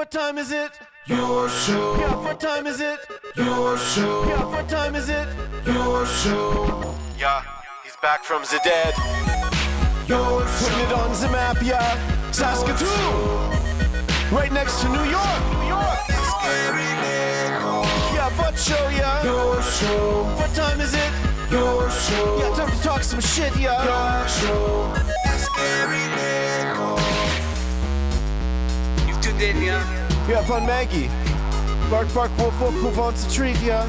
What time is it? Your show. Yeah, what time is it? Your show. Yeah, what time is it? Your show. Yeah, he's back from the dead. Your show. Putting it on the map, yeah. Saskatoon. Right next to New York. New York. Yeah, what show, yeah. Your show. What time is it? Your show. Yeah, time to talk some shit, yeah. Your show. You've tuned in, yeah? Yeah, fun Maggie. Bark, bark, wolf, wolf, move on to treat, yeah.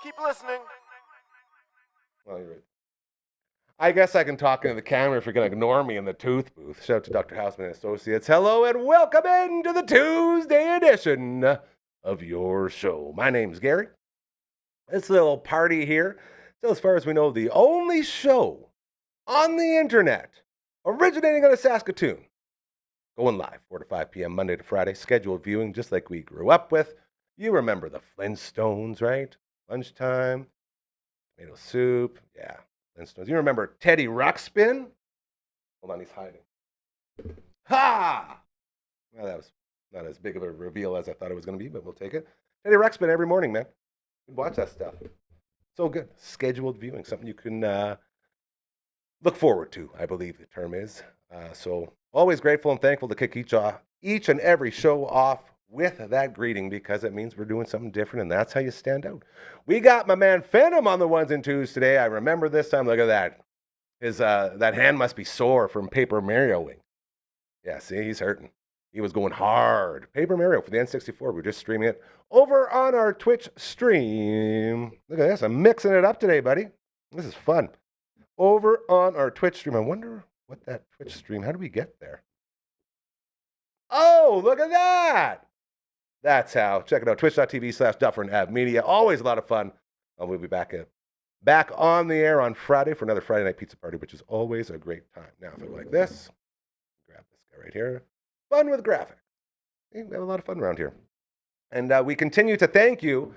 Keep listening. Well, you're right. I guess I can talk into the camera if you're going to ignore me in the tooth booth. Shout out to Dr. Houseman and Associates. Hello and welcome into the Tuesday edition of your show. My name's Gary. This little party here, so as far as we know, the only show on the internet originating out of Saskatoon. Going live, 4 to 5 p.m. Monday to Friday. Scheduled viewing just like we grew up with. You remember the Flintstones, right? Lunchtime, tomato soup. Yeah, Flintstones. You remember Teddy Ruxpin? Hold on, he's hiding. Ha! Well, that was not as big of a reveal as I thought it was going to be, but we'll take it. Teddy Ruxpin every morning, man. You can watch that stuff. So good. Scheduled viewing. Something you can look forward to, I believe the term is. So always grateful and thankful to kick each and every show off with that greeting because it means we're doing something different, and that's how you stand out. We got my man Phantom on the ones and twos today. I remember this time. Look at that. His that hand must be sore from Paper Marioing. Yeah, see, he's hurting. He was going hard. Paper Mario for the N64. We're just streaming it over on our Twitch stream. Look at this. I'm mixing it up today, buddy. This is fun. Over on our Twitch stream. I wonder what that Twitch stream, how do we get there? Oh, look at that. That's how. Check it out. Twitch.tv/Dufferin Ave Media. Always a lot of fun. We'll be back on the air on Friday for another Friday night pizza party, which is always a great time. Now, if I go like this, grab this guy right here. Fun with graphics. We have a lot of fun around here. And we continue to thank you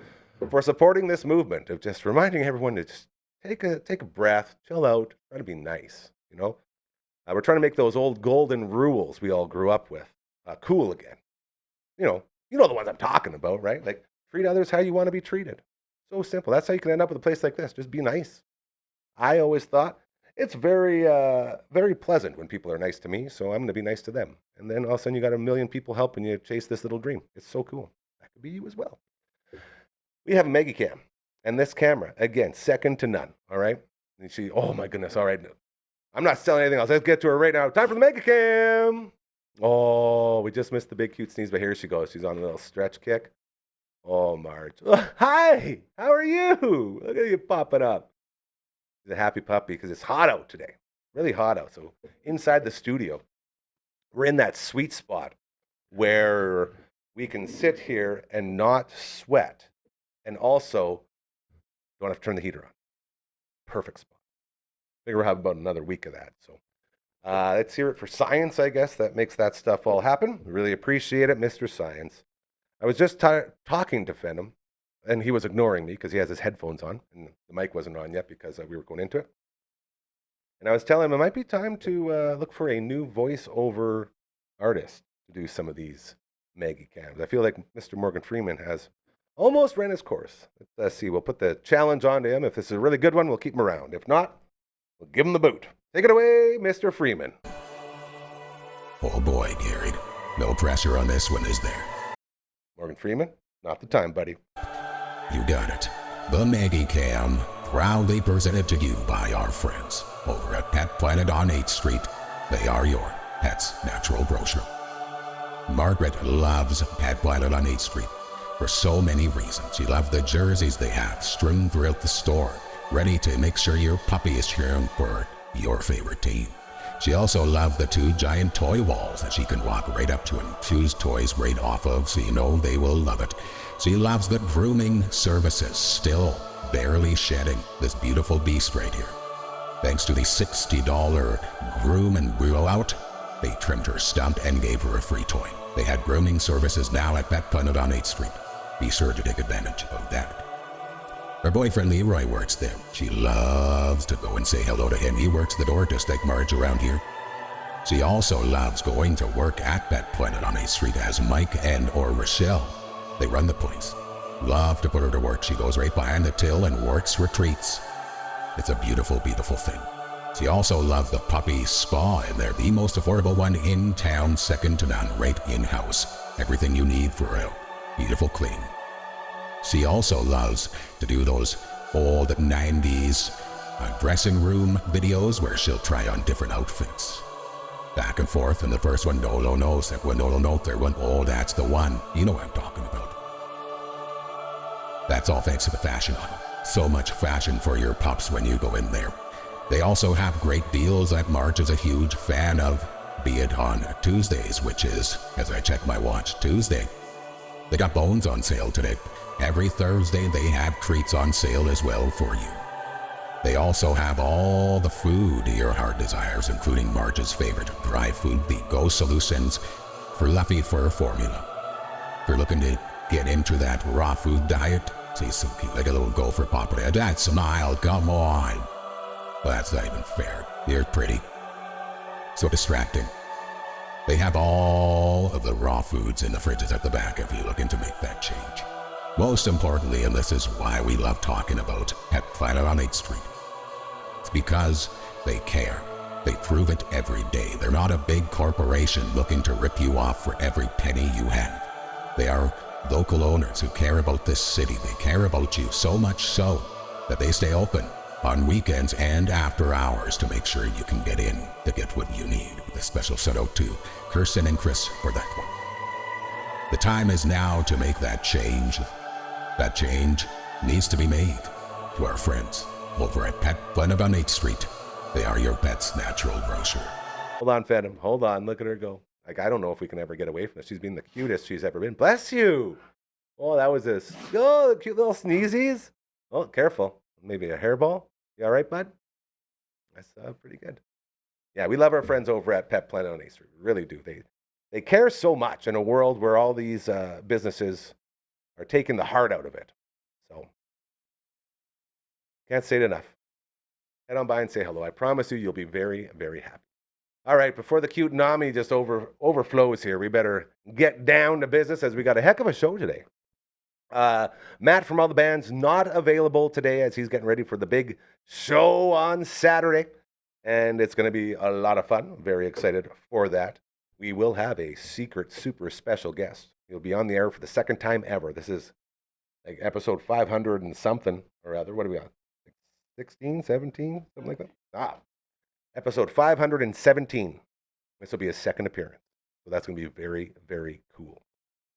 for supporting this movement of just reminding everyone to just take a breath, chill out, try to be nice, you know? We're trying to make those old golden rules we all grew up with cool again. You know the ones I'm talking about, right? Like, treat others how you want to be treated. So simple. That's how you can end up with a place like this. Just be nice. I always thought it's very, very pleasant when people are nice to me, so I'm going to be nice to them. And then all of a sudden you got a million people helping you chase this little dream. It's so cool. That could be you as well. We have a Megacam. And this camera, again, second to none, all right? And she, oh my goodness, all right. I'm not selling anything else. Let's get to her right now. Time for the Megacam. Oh, we just missed the big cute sneeze, but here she goes. She's on a little stretch kick. Oh, Marge. Oh, hi, how are you? Look at you popping up. She's a happy puppy because it's hot out today. Really hot out. So inside the studio, we're in that sweet spot where we can sit here and not sweat and also don't have to turn the heater on. Perfect spot. I think we'll have about another week of that. So let's hear it for science, I guess. That makes that stuff all happen. Really appreciate it, Mr. Science. I was just talking to Phantom, and he was ignoring me because he has his headphones on, and the mic wasn't on yet because we were going into it. And I was telling him it might be time to look for a new voiceover artist to do some of these Megacams. I feel like Mr. Morgan Freeman has almost ran his course. Let's see. We'll put the challenge on to him. If this is a really good one, we'll keep him around. If not, we'll give him the boot. Take it away, Mr. Freeman. Oh boy, Gary. No pressure on this one, is there? Morgan Freeman, not the time, buddy. You got it. The Megacam, proudly presented to you by our friends over at Pet Planet on 8th Street. They are your pet's natural grocer. Margaret loves Pet Planet on 8th Street for so many reasons. She loves the jerseys they have strewn throughout the store, ready to make sure your puppy is cheering for your favorite team. She also loves the 2 giant toy walls that she can walk right up to and choose toys right off of, so you know they will love it. She loves the grooming services, still barely shedding this beautiful beast right here. Thanks to the $60 groom and grow out, they trimmed her stump and gave her a free toy. They had grooming services now at Pet Planet on 8th Street. Be sure to take advantage of that. Her boyfriend Leroy works there. She loves to go and say hello to him. He works the door just like Marge around here. She also loves going to work at Pet Planet on 8th Street as Mike and or Rochelle. They run the place. Love to put her to work. She goes right behind the till and works retreats. It's a beautiful, beautiful thing. She also loves the puppy spa, and they're the most affordable one in town, second to none, right in-house. Everything you need for a beautiful clean. She also loves to do those old 90s dressing room videos where she'll try on different outfits. Back and forth, and the first one, no, second one, no, third one, oh, that's the one. You know what I'm talking about. That's all thanks to the fashion aisle. So much fashion for your pups when you go in there. They also have great deals that Marge is a huge fan of, be it on Tuesdays, which is, as I check my watch, Tuesday. They got bones on sale today. Every Thursday they have treats on sale as well for you. They also have all the food your heart desires, including Marge's favorite dry food, the Go Solutions Fluffy Fur Formula. If you're looking to get into that raw food diet, she's so cute, like a little gopher popper. That smile, come on. Well, that's not even fair. You're pretty. So distracting. They have all of the raw foods in the fridges at the back if you're looking to make that change. Most importantly, and this is why we love talking about Pet Planet on 8th Street, it's because they care. They prove it every day. They're not a big corporation looking to rip you off for every penny you have. They are local owners who care about this city. They care about you so much so that they stay open on weekends and after hours to make sure you can get in to get what you need. With a special shout out to Kirsten and Chris for that one. The time is now to make that change. That change needs to be made to our friends over at Pet Planet on 8th Street. They are your pet's natural grocer. Hold on, Phantom. Hold on. Look at her go. Like, I don't know if we can ever get away from this. She's been the cutest she's ever been. Bless you. Oh, that was this. Oh, cute little sneezies. Oh, careful. Maybe a hairball. You all right, bud? That's pretty good. Yeah, we love our friends over at Pet Planet on 8th Street. We really do. They care so much in a world where all these businesses are taking the heart out of it. So, can't say it enough. Head on by and say hello. I promise you, you'll be very, very happy. All right, before the cute Nami just overflows here, we better get down to business as we got a heck of a show today. Matt from All the Bands not available today as he's getting ready for the big show on Saturday. And it's going to be a lot of fun. I'm very excited for that. We will have a secret, super special guest. He'll be on the air for the second time ever. This is like episode 500 and something or other. What are we on? 16, 17, something like that? Episode 517. This will be his second appearance. So that's going to be very, very cool.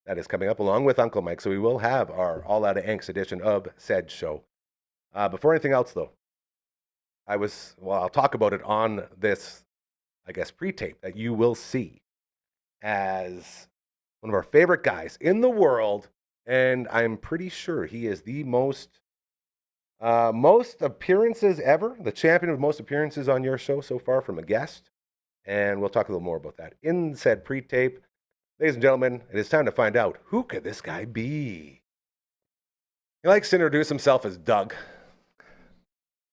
That is coming up along with Uncle Mike. So we will have our All Out of Angst edition of said show. Before anything else, though, I'll talk about it on this, I guess, pre-tape that you will see as one of our favorite guys in the world, and I'm pretty sure he is the most appearances ever, the champion of most appearances on your show so far from a guest, and we'll talk a little more about that in said pre-tape. Ladies and gentlemen, it is time to find out, who could this guy be? He likes to introduce himself as Doug.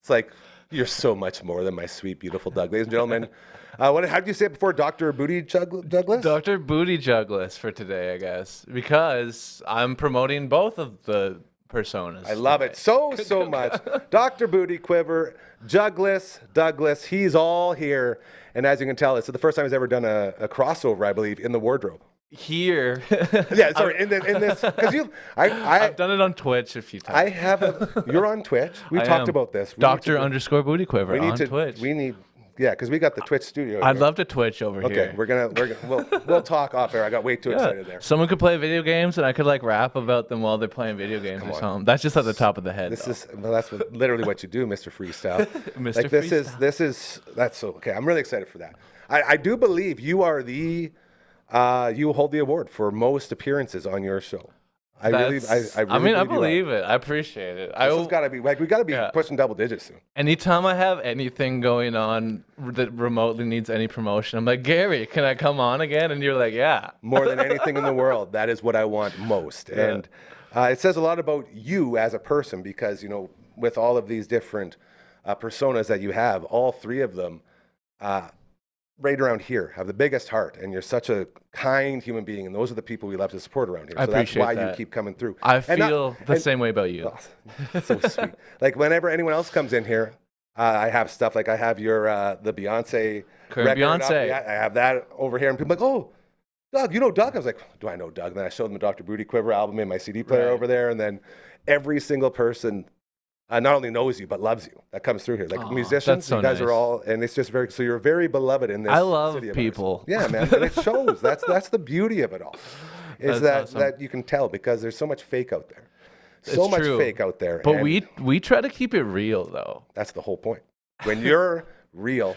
It's like, you're so much more than my sweet, beautiful Doug. Ladies and gentlemen, how did you say it before? Dr. Booty Jugless? Dr. Booty Jugless for today, I guess, because I'm promoting both of the personas. I love it so much. Dr. Booty Quiver, Jugless, Douglas, he's all here. And as you can tell, it's the first time he's ever done a crossover, I believe, in the wardrobe. Here. Yeah, sorry, in this, because I've done it on Twitch a few times. You're on Twitch. We talked about this. Dr._Booty Quiver on Twitch. Because we got the Twitch studio. I'd love to Twitch over here. Okay, we'll talk off air. I got way too excited there. Someone could play video games, and I could rap about them while they're playing video games or something. That's just at the top of the head. That's literally what you do, Mr. Freestyle. Mr. Freestyle. That's so okay. I'm really excited for that. I do believe you are you hold the award for most appearances on your show. I believe it. I appreciate it. This has got to be we got to be pushing double digits soon. Anytime I have anything going on that remotely needs any promotion, I'm like, Gary, can I come on again? And you're like, yeah. More than anything in the world, that is what I want most. Yeah. And it says a lot about you as a person because, with all of these different personas that you have, all three of them right around here have the biggest heart, and you're such a kind human being, and those are the people we love to support around here. I So that's appreciate why you that. keep coming through. I And not- feel the and- same way about you. Oh, so sweet. Like whenever anyone else comes in here, I have stuff like I have your the Beyonce Current record up. Beyonce. Yeah, I have that over here, and people are like, oh, Doug, you know Doug? I was like, do I know Doug? And then I showed them the Dr. Booty Quiver album in my CD player Right. over there, and then every single person not only knows you but loves you. That comes through here. Like Aw, musicians, that's so you guys nice. are all, and it's just very. So you're very beloved in this. I love city of people. ours. Yeah, man, and it shows. That's the beauty of it all. Is That's that awesome. that you can tell because there's so much fake out there. So It's much true. fake out there. But and we try to keep it real, though. that's the whole point. When you're real,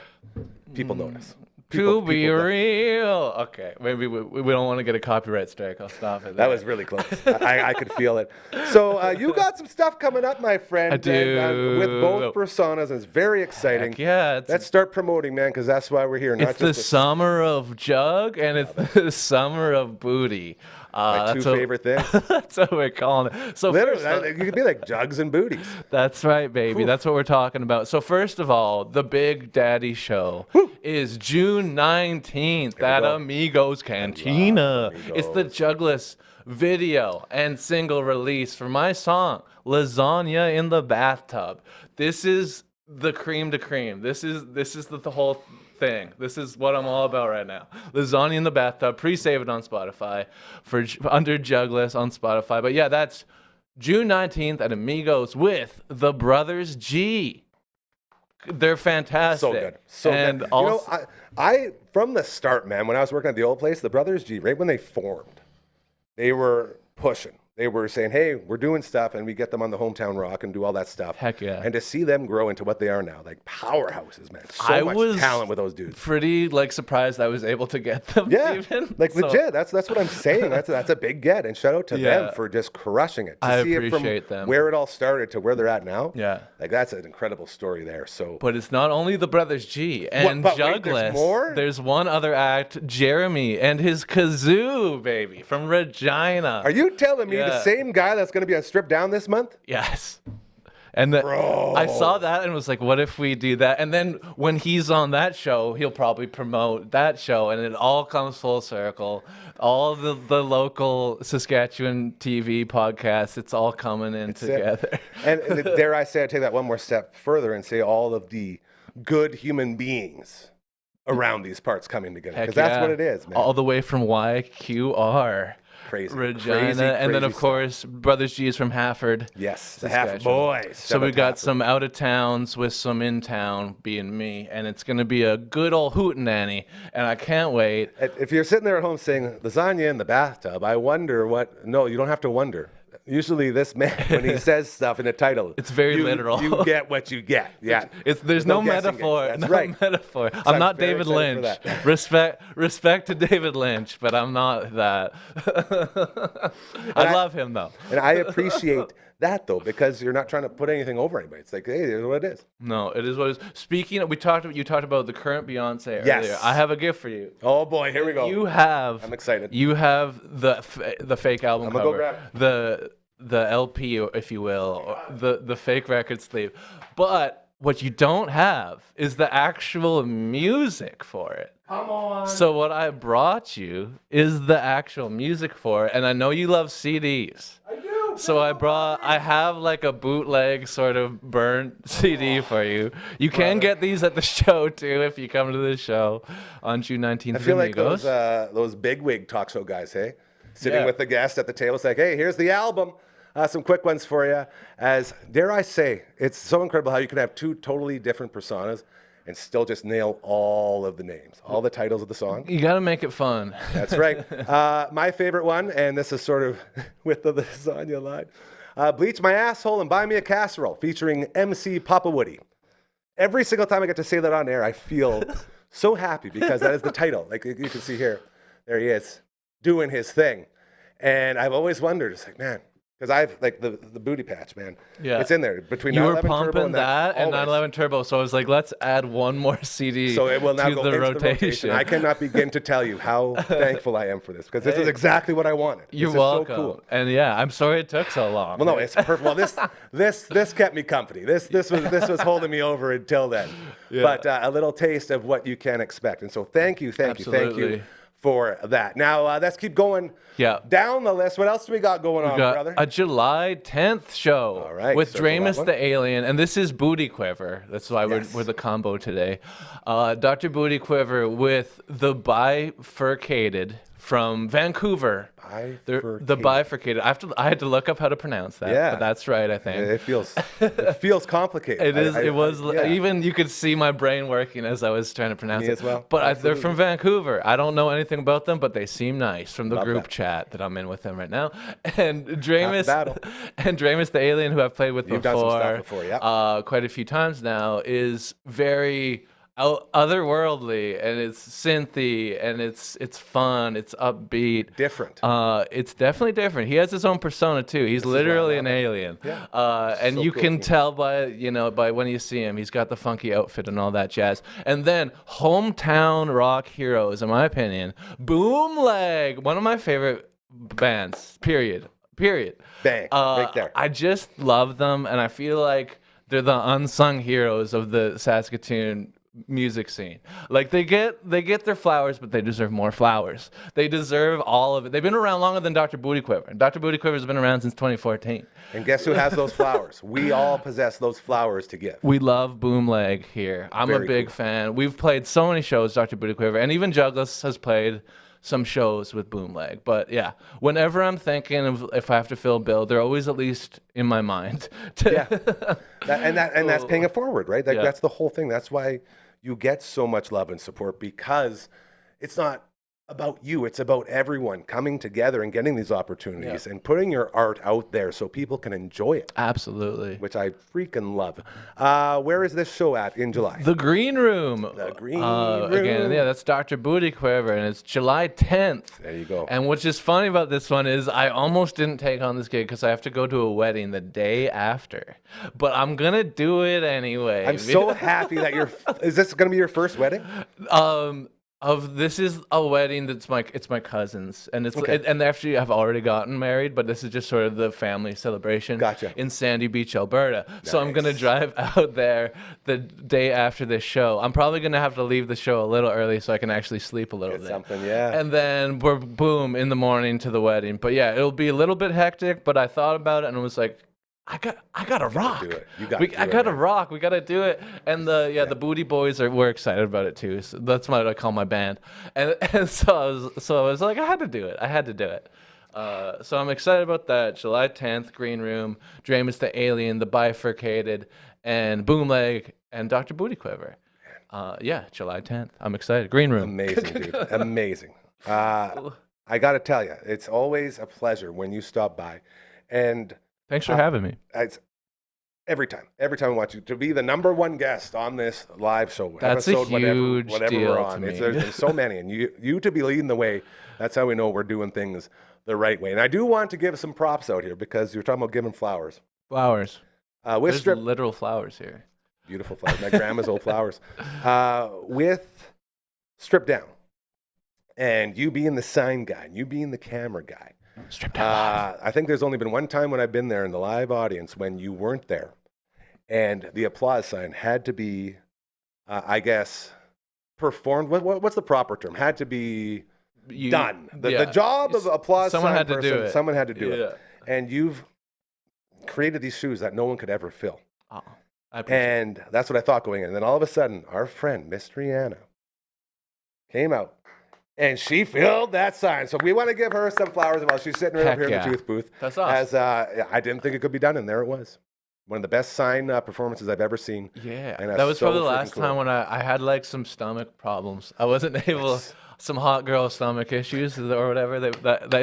people notice. To People be know. real. Okay, maybe we don't want to get a copyright strike. I'll stop it. That was really close. I could feel it. So you got some stuff coming up, my friend. I and, with do. both personas, and it's very exciting. Heck yeah. Let's start promoting, man, because that's why we're here. Not It's the just summer of jug and it's the summer of booty. my two that's what- favorite things. That's what we're calling it. So Literally, first, you could be like jugs and booties. that's right, baby. That's what we're talking about. So first of all, the Big Daddy Show is June 19th at go. Amigos Cantina. It's the Amigos. Jugless video and single release for my song, Lasagna in the Bathtub. This is the cream de cream. This is the whole thing. This is what I'm all about right now. Lasagna in the Bathtub. Pre-save it on Spotify for under Jugless on Spotify. But yeah, that's June 19th at Amigos with the Brothers G. They're fantastic. So good. So and good. Also, You know, I from the start, man, when I was working at the old place, the Brothers G, right when they formed, they were pushing. They were saying, hey, we're doing stuff, and we get them on the Hometown Rock and do all that stuff. Heck yeah. And to see them grow into what they are now, like powerhouses, man. So I much was talent with those dudes. pretty surprised I was able to get them. Yeah, even. like So, legit. That's what I'm saying. That's a big get, and shout out to Yeah. them for just crushing it. To I see it appreciate from them. where it all started to where they're at now. Yeah. like that's an incredible story there. So But it's not only the Brothers G and but wait, Jugless. there's more? There's one other act, Jeremy and his kazoo, baby, from Regina. are you telling me the Yeah. same guy that's going to be on Strip Down this month? Yes. And Bro. I saw that and was like, what if we do that? And then when he's on that show, he'll probably promote that show. And it all comes full circle. All the local Saskatchewan TV podcasts, it's all coming in together. And dare I say, I take that one more step further and say all of the good human beings around these parts coming together. Heck Because that's yeah. what it is, man. All the way from YQR. Crazy. Regina, crazy, and then crazy of stuff. course Brothers G is from Hafford. Yes, the half Saskatchewan. boys. So Shout we out to got Hafford. some out of towns with some in town, being me, and it's gonna be a good old hootenanny, and I can't wait. If you're sitting there at home saying lasagna in the bathtub, I wonder what. No, you don't have to wonder. Usually, this man, when he says stuff in the title, It's very you- literal. You get what you get. Yeah, There's no guessing metaphor. game. That's no right. metaphor. I'm I'm not very David excited for Lynch. that. Respect to David Lynch, but I'm not that. I love him though. And I appreciate that though, because you're not trying to put anything over anybody. It's like, hey, here's what it is. No, it is what it is. Speaking of, you talked about the current Beyonce Yes. earlier. I have a gift for you. Oh boy, here we go. You have. I'm excited. You have the fake album I'm gonna go cover, grab the LP, if you will, or the fake record sleeve. But what you don't have is the actual music for it. Come on. So what I brought you is the actual music for it, and I know you love CDs. I do. So I have like a bootleg sort of burnt CD for you. You can get these at the show too if you come to the show on June 19th. I feel like Amigos. those bigwig talk show guys, hey? Sitting Yeah. with the guest at the table, it's like, hey, here's the album. Some quick ones for you. As dare I say, it's so incredible how you can have two totally different personas and still just nail all of the names, all the titles of the song. You gotta make it fun. That's right. My favorite one, and this is sort of with the lasagna line, Bleach My Asshole and Buy Me a Casserole, featuring MC Papa Woody. Every single time I get to say that on air, I feel so happy because that is the title. Like you can see here, there he is, doing his thing. And I've always wondered, it's like, man, Because I've like the booty patch, man. Yeah. It's in there between You were 911 Turbo pumping and that and always. 911 Turbo, so I was like, let's add one more CD So it will now to go the into rotation. the rotation. I cannot begin to tell you how thankful I am for this, because this is Hey. exactly what I wanted. You're this welcome. Is so cool. And yeah, I'm sorry it took so long. Well, no, it's perfect. Well, this kept me company. This was holding me over until then. Yeah. But a little taste of what you can expect. And so thank you Absolutely. for that. Now let's keep going. Yeah. Down the list. What else do we got going on, got brother? a July 10th show All right, with circle that Dramus one. the Alien, and this is Booty Quiver. That's why Yes. we're the combo today. Dr. Booty Quiver with the bifurcated from Vancouver. The bifurcated. I had to look up how to pronounce that. Yeah. But that's right, I think. It feels complicated. It is. It was. yeah. Even you could see my brain working as I was trying to pronounce Me it. as well. But they're from Vancouver. I don't know anything about them, but they seem nice from the Love group that. chat that I'm in with them right now. And Dramus, battle. and Dramus the Alien, who I've played with You've done some stuff before, yeah. quite a few times now, is very otherworldly, and it's synthy, and it's fun, it's upbeat. Different. It's definitely different. He has his own persona too. He's literally an alien. Yeah. And So you cool can to me. tell by when you see him, he's got the funky outfit and all that jazz. And then hometown rock heroes, in my opinion, Boomleg, one of my favorite bands. Period. Bang, right there. I just love them, and I feel like they're the unsung heroes of the Saskatoon music scene. Like they get their flowers, but they deserve more flowers. They deserve all of it. They've been around longer than Dr. Booty Quiver. Dr. Booty Quiver has been around since 2014. And guess who has those flowers? We all possess those flowers to give. We love Boomleg here. I'm Very a big cool. fan. We've played so many shows, Dr. Booty Quiver, and even Jugless has played some shows with Boomleg. But yeah, whenever I'm thinking of if I have to fill a bill, they're always at least in my mind. Yeah. And that's paying it forward, right? Yeah. That's the whole thing. That's why you get so much love and support, because it's not about you. It's about everyone coming together and getting these opportunities and putting your art out there so people can enjoy it, Absolutely. which I freaking love. Where is this show at in July? The Green Room. The Green Again, Room. yeah, that's Dr. Booty Quiver, and it's July 10th. There you go. And what's just funny about this one is I almost didn't take on this gig because I have to go to a wedding the day after. But I'm going to do it anyway. I'm so happy that is this going to be your first wedding? This is a wedding that's it's my cousin's, and Okay. and they actually have already gotten married, but this is just sort of the family celebration. Gotcha. In Sandy Beach, Alberta. So I'm gonna Nice. drive out there the day after this show. I'm probably gonna have to leave the show a little early so I can actually sleep a little Get bit. something, yeah. And then we're boom in the morning to the wedding. But yeah, it'll be a little bit hectic. But I thought about it and was like, I gotta rock. do it. You gotta do I it, gotta man. rock. We gotta do it. And the Booty Boys we're excited about it too. So that's what I call my band. And so I was like, I had to do it. So I'm excited about that. July 10th, Green Room, Dramus the Alien, the Bifurcated, and Boomleg, and Dr. Booty Quiver. Yeah, July 10th. I'm excited. Green Room. Amazing, dude. Amazing. I got to tell you, it's always a pleasure when you stop by. And Thanks for having me. it's every time I want you to be the number one guest on this live show. That's a episode, huge whatever deal we're to on. me. There's been so many, and you to be leading the way. That's how we know we're doing things the right way. And I do want to give some props out here, because you're talking about giving flowers. Flowers. With There's strip, literal flowers here. beautiful flowers. My grandma's old flowers. With Strip Down, and you being the sign guy, and you being the camera guy. Stripped down. I think there's only been one time when I've been there in the live audience when you weren't there, and the applause sign had to be, I guess, performed. What's the proper term? Had to be done. The job of applause Someone sign had to do person, it. someone had to do Yeah. it. And you've created these shoes that no one could ever fill. Oh, I appreciate it. And that's what I thought going in. And then all of a sudden, our friend, Miss Rihanna, came out. And she filled that sign. So we want to give her some flowers while she's sitting right up Heck here in yeah. the tooth booth. That's awesome. As I didn't think it could be done, and there it was. One of the best sign performances I've ever seen. Yeah, And that's that was so probably the freaking last cool. time when I had like some stomach problems. I wasn't able. some hot girl stomach issues or whatever. Is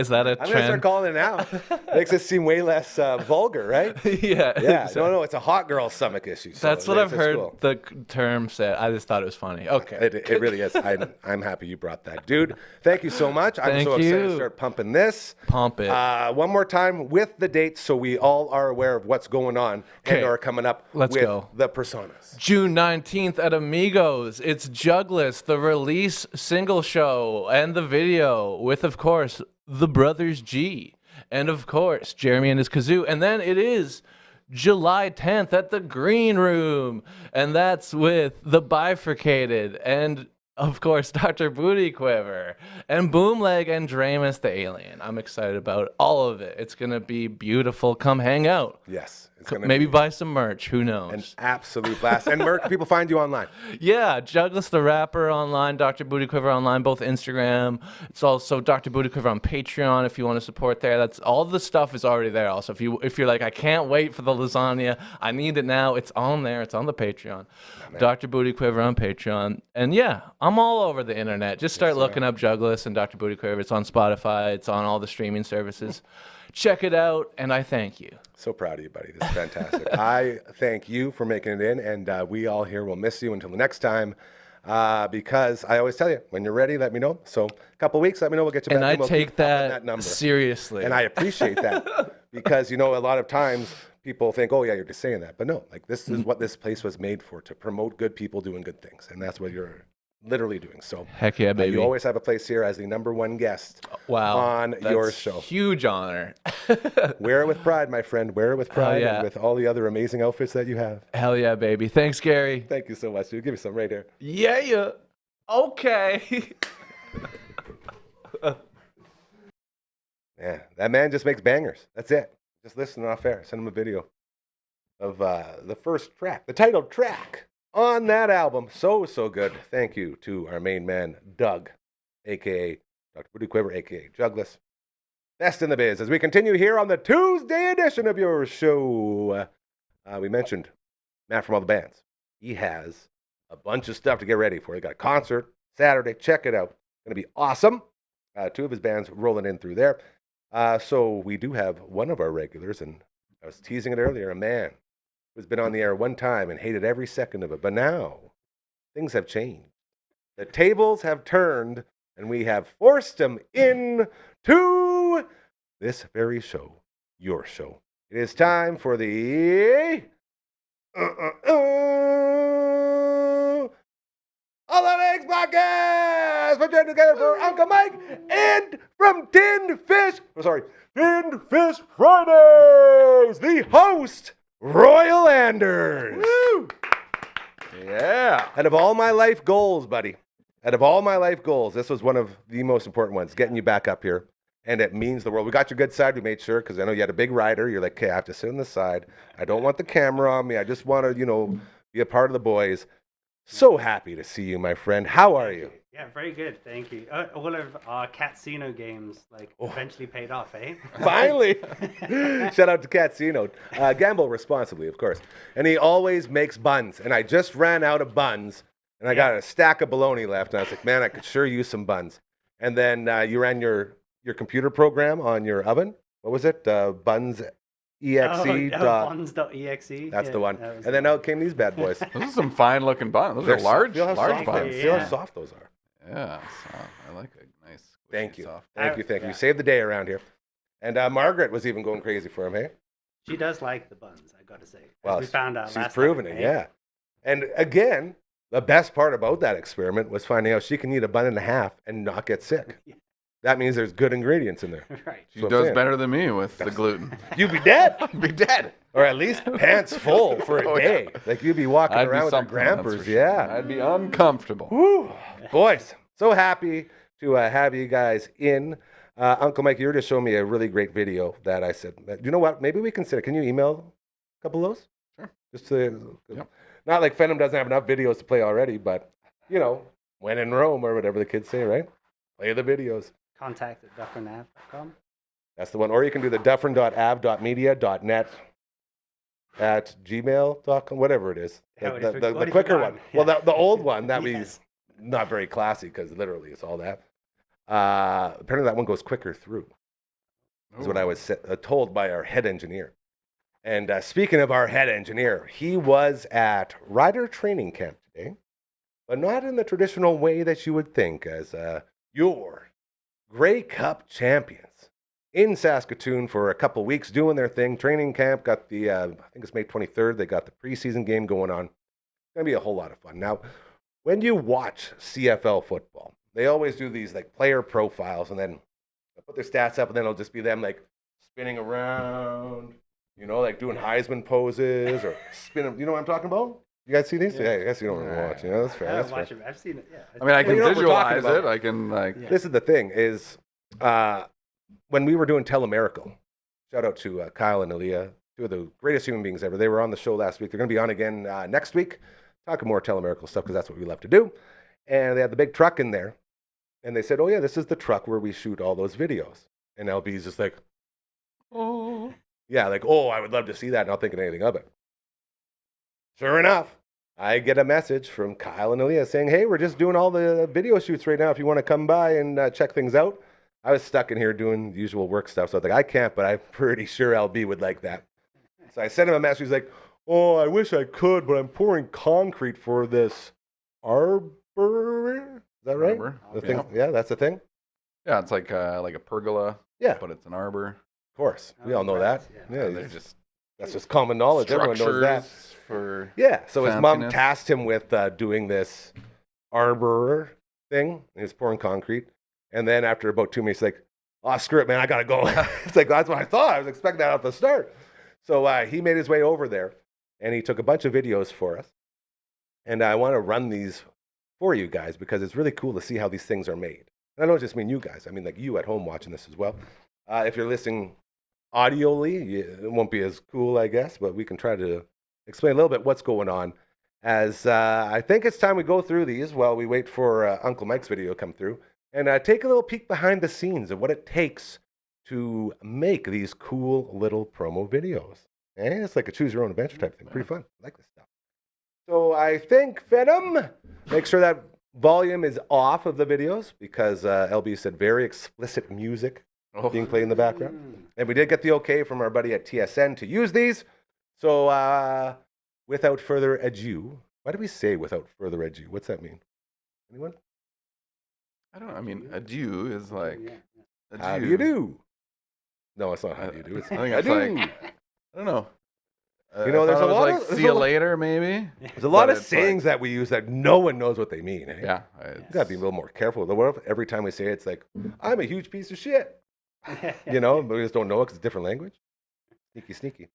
that a I'm gonna trend? start calling it now. Makes it seem way less vulgar, right? Yeah. Yeah. exactly. No, it's a hot girl stomach issue. So That's what I've that's heard cool. the term said. I just thought it was funny. Okay. It really is. I'm happy you brought that, dude. Thank you so much. I'm Thank so excited to you. start pumping this. Pump it. One more time with the dates, so we all are aware of what's going on and Okay. are coming up. Let's with go. the personas. June 19th at Amigos. It's Jugless, the release single show and the video with, of course, the Brothers G. And, of course, Jeremy and his kazoo. And then it is July 10th at the Green Room. And that's with the Bifurcated and, of course, Dr. Booty Quiver and Boomleg and Dramus the Alien. I'm excited about all of it. It's going to be beautiful. Come hang out. Yes. It's gonna Maybe be buy some merch. Who knows? an absolute blast. And where can people find you online? Yeah, Jugless the Rapper online, Dr. Booty Quiver online, both Instagram. It's also Dr. Booty Quiver on Patreon if you want to support there. That's all the stuff is already there. Also, if you're like, I can't wait for the lasagna, I need it now. It's on there. It's on the Patreon. Dr. Booty Quiver on Patreon. And yeah, I'm all over the internet. Just start looking up Jugless and Dr. Booty Quiver. It's on Spotify. It's on all the streaming services. Check it out, and I thank you. So proud of you, buddy. This is fantastic. I thank you for making it in, and we all here will miss you until the next time. Because I always tell you, when you're ready, let me know. So a couple of weeks, let me know. We'll get you back. And I we'll take keep upping that number. seriously. And I appreciate that because, a lot of times people think, oh, yeah, you're just saying that. But no, like this is what this place was made for, to promote good people doing good things. And that's what you're literally doing. So Heck yeah, baby. you always have a place here as the number one guest Wow. on your That's show. Huge honor. Wear it with pride, my friend. Wear it with pride yeah. and with all the other amazing outfits that you have. Hell yeah, baby. Thanks, Gary. Thank you so much, dude. Give me some right here. Yeah. Okay. Yeah, that man just makes bangers. That's it. Just listen off air. Send him a video of the first track, the title track on that album. So good. Thank you to our main man, Doug, a.k.a. Dr. Booty Quiver, a.k.a. Jugless. Best in the biz. As we continue here on the Tuesday edition of your show, we mentioned Matt from all the bands. He has a bunch of stuff to get ready for. He got a concert Saturday. Check it out. Going to be awesome. Two of his bands rolling in through there. So we do have one of our regulars, and I was teasing it earlier, a man who's been on the air one time and hated every second of it. But now things have changed. The tables have turned, and we have forced him into this very show, your show. It is time for the All That Makes Podcast. Put it together for Uncle Mike and from Tinned Fish Fridays, the host, Royal Anders. Woo! Yeah. Out of all my life goals, buddy, this was one of the most important ones, getting you back up here. And it means the world. We got your good side. We made sure, because I know you had a big rider. You're like, okay, I have to sit on the side. I don't want the camera on me. I just want to, be a part of the boys. So happy to see you, my friend. How are you? Yeah, very good. Thank you. All of Casino games eventually paid off, eh? Finally. Shout out to Catsino. Gamble responsibly, of course. And he always makes buns. And I just ran out of buns. And I got a stack of bologna left. And I was like, man, I could sure use some buns. And then you ran your computer program on your oven. What was it? Buns exe. Buns.exe. That's the one. And then out came these bad boys. Those are some fine looking buns. Those are large, Feel how large soft buns. Feel how soft those are. Yeah, soft. I like a nice. Thank you. Soft. Thank you. Saved the day around here. And Margaret was even going crazy for him, hey? She does like the buns, I got to say. Well, we found out she's last proven time, it, eh? yeah. And again, the best part about that experiment was finding out she can eat a bun and a half and not get sick. Yeah. That means there's good ingredients in there. Right. She That's what I'm does saying. better than me with the gluten. You'd be dead. Be dead. Or at least pants full for a Oh, day. yeah. Like you'd be walking I'd around be with your something, that's grampers. for sure. Yeah. I'd be uncomfortable. Woo. Boys, so happy to have you guys in. Uncle Mike, you were just showing me a really great video that I said, you know what? Maybe we consider. Can you email a couple of those? Sure. Just to, Yep. Not like Phenom doesn't have enough videos to play already, but, when in Rome or whatever the kids say, right? Play the videos. Contact at dufferinave.com. That's the one. Or you can do the dufferin.av.media.net at gmail.com, whatever it is. Yeah, what The if we quicker forgot? one. Well, Yeah. the old one, that Yes. we not very classy because literally it's all that. Apparently that one goes quicker through, is what I was told by our head engineer. And speaking of our head engineer, he was at rider training camp today, but not in the traditional way that you would think, as your Grey Cup champions in Saskatoon for a couple weeks doing their thing. Training camp got the, I think it's May 23rd, they got the preseason game going on. It's going to be a whole lot of fun. Now, when you watch CFL football, they always do these like player profiles and then they'll put their stats up and then it'll just be them like spinning around, you know, like doing Heisman poses or spinning. You know what I'm talking about? You guys see these? Yeah, I guess you don't really watch. You know, that's fair. I That's don't watch fair. it. I've seen it. Yeah. I mean, I can you know what we're talking visualize it. about. I can like. Yeah. This is the thing is when we were doing Telemiracle, shout out to Kyle and Aaliyah, two of the greatest human beings ever. They were on the show last week. They're going to be on again next week, talking more Telemiracle stuff because that's what we love to do. And they had the big truck in there. And they said, oh, yeah, this is the truck where we shoot all those videos. And LB's just like, oh. Yeah, like, oh, I would love to see that, not thinking anything of it. Sure enough, I get a message from Kyle and Aaliyah saying, hey, we're just doing all the video shoots right now if you want to come by and check things out. I was stuck in here doing the usual work stuff, so I was like, I can't, but I'm pretty sure LB would like that. So I sent him a message. He's like, oh, I wish I could, but I'm pouring concrete for this arbor. Is that right? Arbor, The thing, yeah, that's the thing. Yeah, it's like a pergola. Yeah. But it's an arbor. Of course, we all know that. Yeah. Yeah, And they're just that's just common knowledge. Everyone knows that. structures for. Yeah. So his mom fanciness. tasked him with doing this arbor thing. He was pouring concrete, and then after about 2 minutes, he's like, "Oh, screw it, man, I gotta go." It's like that's what I thought. I was expecting that off the start. So he made his way over there, and he took a bunch of videos for us. And I want to run these for you guys because it's really cool to see how these things are made. And I don't just mean you guys. I mean like you at home watching this as well. If you're listening audioly, it won't be as cool, I guess, but we can try to explain a little bit what's going on. As I think it's time we go through these while we wait for Uncle Mike's video to come through and take a little peek behind the scenes of what it takes to make these cool little promo videos. It's like a choose your own adventure type thing. Pretty fun. I like this stuff. So I think Venom, make sure that volume is off of the videos because LB said very explicit music being played in the background. And we did get the okay from our buddy at TSN to use these. So without further ado, why do we say without further ado? What's that mean? Anyone? I don't know. I mean, adieu is like. Adieu. How do you do? No, it's not how do you do. It's I think it's adieu. like. I don't know. You know, I there's thought a it was lot like, of- there's see a you lo- later, maybe. There's a lot But of it's sayings that we use that no one knows what they mean. Eh? Yeah. You gotta be a little more careful. What if every time we say it, it's like, I'm a huge piece of shit. You know, but we just don't know it because it's a different language. Sneaky, sneaky.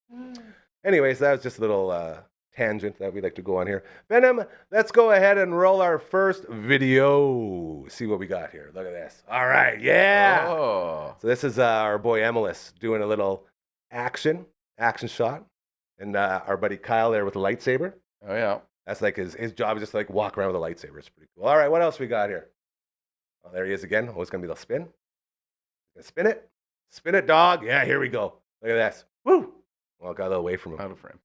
Anyways, that was just a little tangent that we like to go on here. Venom, let's go ahead and roll our first video. See what we got here. Look at this. All right, yeah. Oh. So this is our boy Emilis doing a little action shot. And our buddy Kyle there with a lightsaber. Oh, yeah. That's like his job is just to like walk around with a lightsaber. It's pretty cool. All right, what else we got here? Oh, there he is again. Oh, it's going to be the spin. Gonna spin it. Spin it, dog. Yeah, here we go. Look at this. Woo. Well, got a little away from him. Out of frame.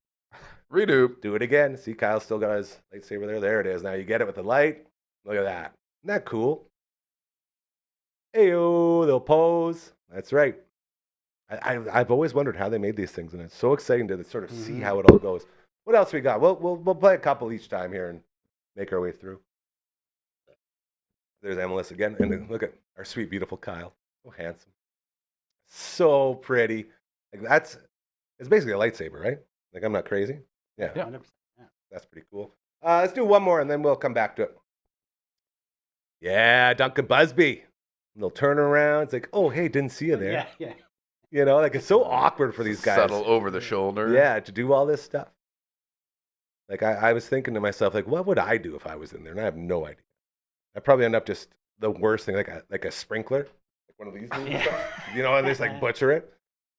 Redo. Do it again. See, Kyle's still got his lightsaber there. There it is. Now you get it with the light. Look at that. Isn't that cool? Hey-o, they'll pose. That's right. I've always wondered how they made these things, and it's so exciting to sort of see how it all goes. What else we got? We'll play a couple each time here and make our way through. There's Emilis again, and then look at our sweet, beautiful Kyle. So handsome, so pretty. Like it's basically a lightsaber, right? Like I'm not crazy. Yeah, 100%. Yeah. that's pretty cool. Let's do one more, and then we'll come back to it. Yeah, Duncan Busby. And they'll turn around. It's like, oh, hey, didn't see you there. Yeah. You know, like it's so awkward for these guys. Subtle over the shoulder. Yeah, to do all this stuff. Like I was thinking to myself, like, what would I do if I was in there? And I have no idea. I'd probably end up just the worst thing, like a sprinkler, like one of these things, you know, and just like butcher it.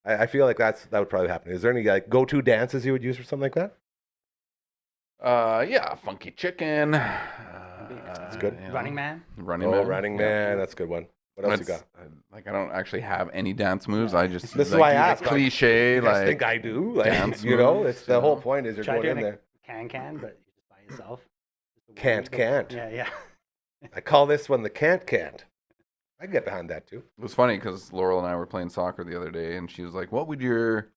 I feel like that would probably happen. Is there any like go-to dances you would use for something like that? Yeah, funky chicken. That's good. You know, Running Man. Running Man. Running Yeah. Man, that's a good one. What else you got? Like I don't actually have any dance moves. I just This is like, why I do the asked, like, cliche You guys like think I do? Like, dance you know, moves, it's the you whole know? point is you're Try going in doing there. Can, but you're just by yourself. Can't. Yeah. I call this one the can't. I can get behind that too. It was funny because Laurel and I were playing soccer the other day, and she was like, "What would your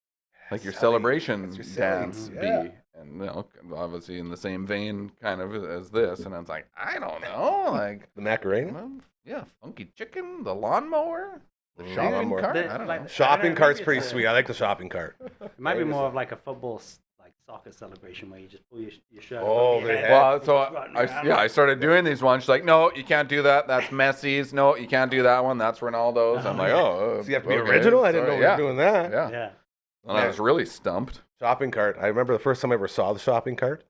Silly. celebration That's your silly. dance Yeah. be?" And obviously in the same vein, kind of as this. And I was like, "I don't know, like The Macarena. yeah, funky chicken, the lawnmower, the Mm, shopping lawnmower. cart. The- I don't like- know." Shopping maybe cart's it's pretty a- sweet. I like the shopping cart. It might be Maybe more it's of like a football, like soccer celebration where you just pull your shirt. Oh, over they your head, had- Well, and so just run around. I started doing these ones. She's like, "No, you can't do that. That's Messi's. No, you can't do that one. That's Ronaldo's." I'm like, "Oh, So you have to be okay, original? I didn't know sorry." we were doing that. Yeah. Yeah. And I was really stumped. Shopping cart. I remember the first time I ever saw the shopping cart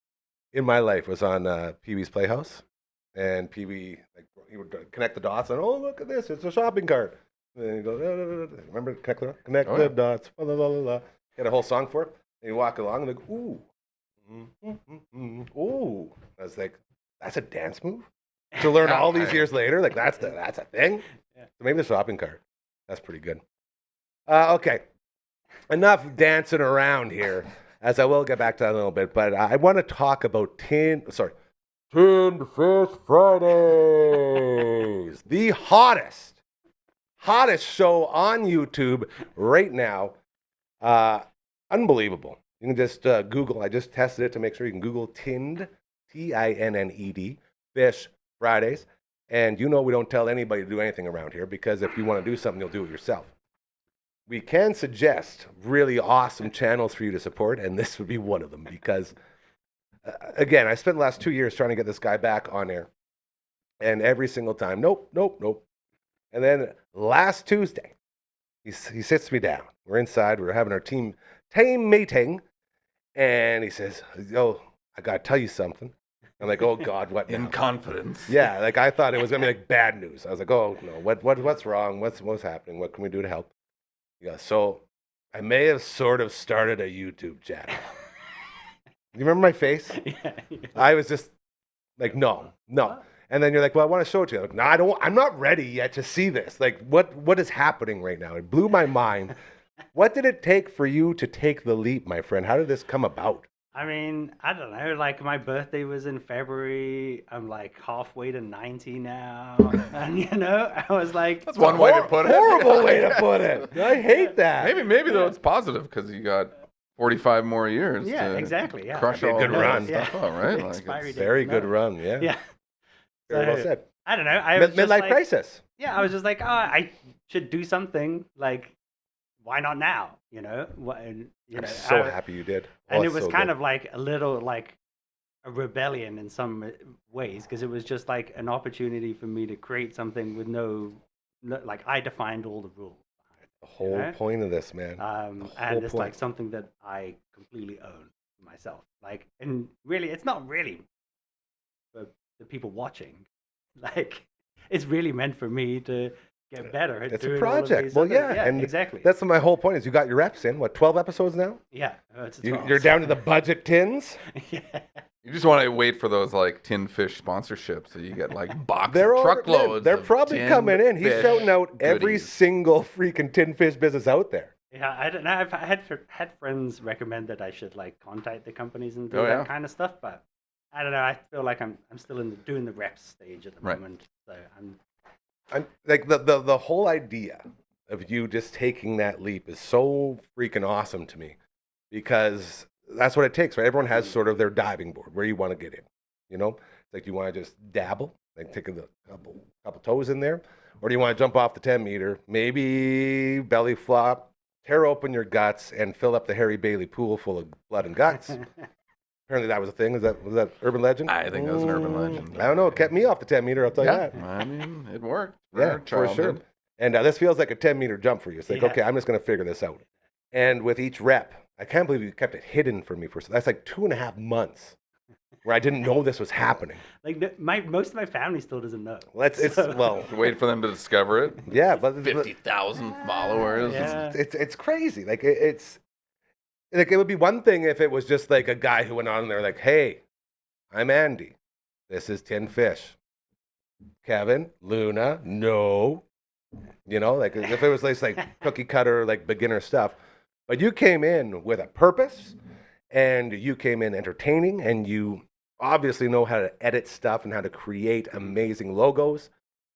in my life was on Pee Wee's Playhouse. And Pee Wee, like, he would connect the dots and, oh, look at this. It's a shopping cart. And then he goes, remember, connect Oh, the yeah. dots. La, la, la, la, la. He had a whole song for it. And you walk along and like, ooh. Ooh. I was like, that's a dance move? To learn all these years later, like, that's a thing? Yeah. So maybe the shopping cart. That's pretty good. Okay. Enough dancing around here, as I will get back to that in a little bit. But I want to talk about Tin Fish Fridays, the hottest show on YouTube right now. Unbelievable. You can just Google. I just tested it to make sure you can Google Tinned, Tinned, Fish Fridays. And you know we don't tell anybody to do anything around here because if you want to do something, you'll do it yourself. We can suggest really awesome channels for you to support, and this would be one of them because, again, I spent the last 2 years trying to get this guy back on air, and every single time, nope. And then last Tuesday, he sits me down. We're inside. We're having our team meeting, and he says, "Yo, I got to tell you something." I'm like, "Oh, God, what now?" In confidence. Yeah, like I thought it was going to be like bad news. I was like, "Oh, no, what's wrong? What's happening? What can we do to help?" Yeah, so I may have sort of started a YouTube channel. You remember my face? Yeah. I was just like, no. And then you're like, well, I want to show it to you. I'm like, no, I'm not ready yet to see this. Like, what is happening right now? It blew my mind. What did it take for you to take the leap, my friend? How did this come about? I mean, I don't know. Like, my birthday was in February. I'm like halfway to 90 now. And, I was like, That's one way to put it. Horrible way to put it. I hate that. Maybe though it's positive because you got 45 more years. Yeah, to exactly. Yeah. Crush That'd be a all good that run. stuff out, right? Like Expiry it's- date. Very good No. run, yeah. Yeah. Very well So, said. I don't know. I was just Midlife like, crisis. Yeah, I was just like, I should do something. Like, why not now? I'm so happy you did. And Oh, it was so kind good. of like a little like a rebellion in some ways because it was just like an opportunity for me to create something with no like I defined all the rules. The whole know? point of this, man. And whole it's point. like something that I completely own myself. Like, and really, it's not really for the people watching. Like, it's really meant for me to get better at It's a doing all of project. these Well, other- yeah, and exactly. That's my whole point. Is you got your reps in. What, 12 episodes now? Yeah, it's a You're down to the budget tins. yeah. You just want to wait for those like tin fish sponsorships so you get like boxes, They're truckloads. They're of probably tinned coming in. He's fish shouting out every goodies. single freaking tin fish business out there. Yeah, I don't know. I've had friends recommend that I should like contact the companies and do Oh, that yeah? kind of stuff, but I don't know. I feel like I'm still doing the reps stage at the Right. moment, so I'm like the whole idea of you just taking that leap is so freaking awesome to me because that's what it takes, right? Everyone has sort of their diving board where you want to get in. It's like, do you want to just dabble, like take a couple toes in there, or do you want to jump off the 10-meter, maybe belly flop, tear open your guts, and fill up the Harry Bailey pool full of blood and guts? Apparently that was a thing. Was that urban legend? I think that was an urban legend. I don't know. It kept me off the 10-meter. I'll tell you that. I mean, it worked. Yeah, for sure. childhood. And this feels like a 10-meter jump for you. It's like, Yeah. okay, I'm just going to figure this out. And with each rep, I can't believe you kept it hidden from me that's like 2.5 months where I didn't know this was happening. like most of my family still doesn't know. Wait for them to discover it. Yeah, but 50,000 followers. Yeah. it's crazy. Like it's like it would be one thing if it was just like a guy who went on there like, hey, I'm Andy. This is Tin Fish. Kevin, Luna, no. Like if it was like cookie cutter, like beginner stuff. But you came in with a purpose and you came in entertaining and you obviously know how to edit stuff and how to create amazing logos.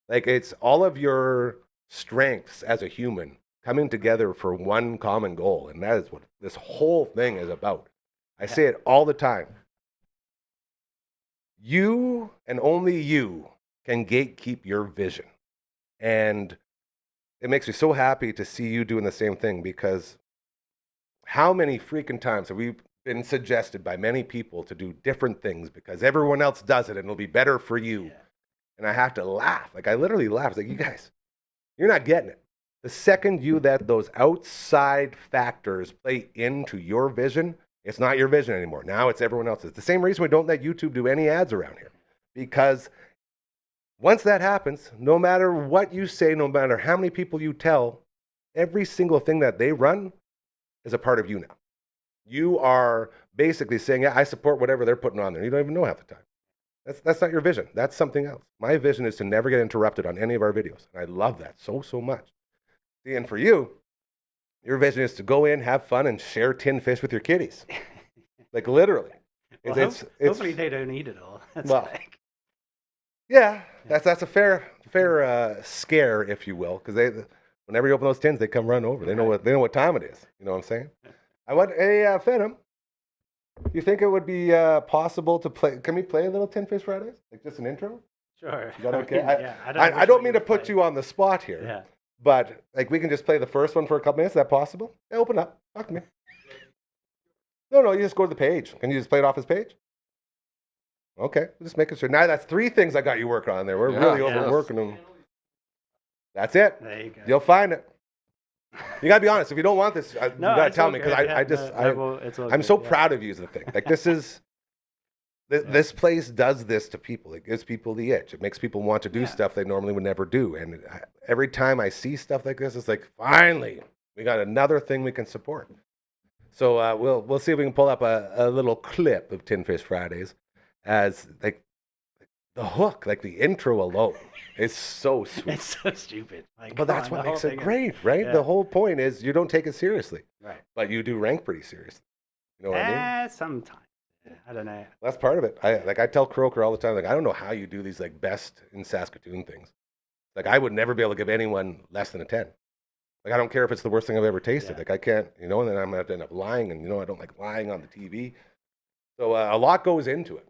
Like it's all of your strengths as a human coming together for one common goal. And that is what this whole thing is about. I say it all the time. You and only you can gatekeep your vision. And it makes me so happy to see you doing the same thing, because how many freaking times have we been suggested by many people to do different things because everyone else does it and it'll be better for you. Yeah. And I have to laugh. Like I literally laugh. It's like, you guys, you're not getting it. The second you let those outside factors play into your vision, it's not your vision anymore. Now it's everyone else's. The same reason we don't let YouTube do any ads around here. Because once that happens, no matter what you say, no matter how many people you tell, every single thing that they run is a part of you now. You are basically saying, yeah, I support whatever they're putting on there. You don't even know half the time. That's not your vision. That's something else. My vision is to never get interrupted on any of our videos. And I love that so, so much. See, and for you, your vision is to go in, have fun, and share tin fish with your kiddies. Like literally. Well, hopefully they don't eat it all. That's Well, yeah, that's a fair scare, if you will, because whenever you open those tins, they come run over. They know what time it is. You know what I'm saying? Hey, Phantom, you think it would be possible to play? Can we play a little Tin Fish Fridays? Like just an intro? Sure. Is that okay? Yeah, I don't mean to put you on the spot here. Yeah. But like we can just play the first one for a couple minutes. Is that possible? Yeah, open up. Talk to me. No, you just go to the page. Can you just play it off his page? Okay, just making sure. Now that's 3 things I got you working on there. We're really overworking them. That's it. There you go. You'll find it. You gotta be honest. If you don't want this, you gotta tell me, because I'm so proud of you is the thing. Like this place does this to people. It gives people the itch. It makes people want to do stuff they normally would never do. And every time I see stuff like this, it's like, finally, we got another thing we can support. So we'll see if we can pull up a little clip of Tin Fish Fridays, as like the hook, like the intro alone is so sweet. It's so stupid. Like, But that's what makes it great, right? Yeah. The whole point is you don't take it seriously, right? But you do rank pretty seriously. You know what I mean? Sometimes. I don't know. That's part of it. I tell Croker all the time, like, I don't know how you do these like best in Saskatoon things. Like I would never be able to give anyone less than a 10. Like I don't care if it's the worst thing I've ever tasted. Yeah. Like I can't, and then I'm gonna have to end up lying, and I don't like lying on the TV. So a lot goes into it.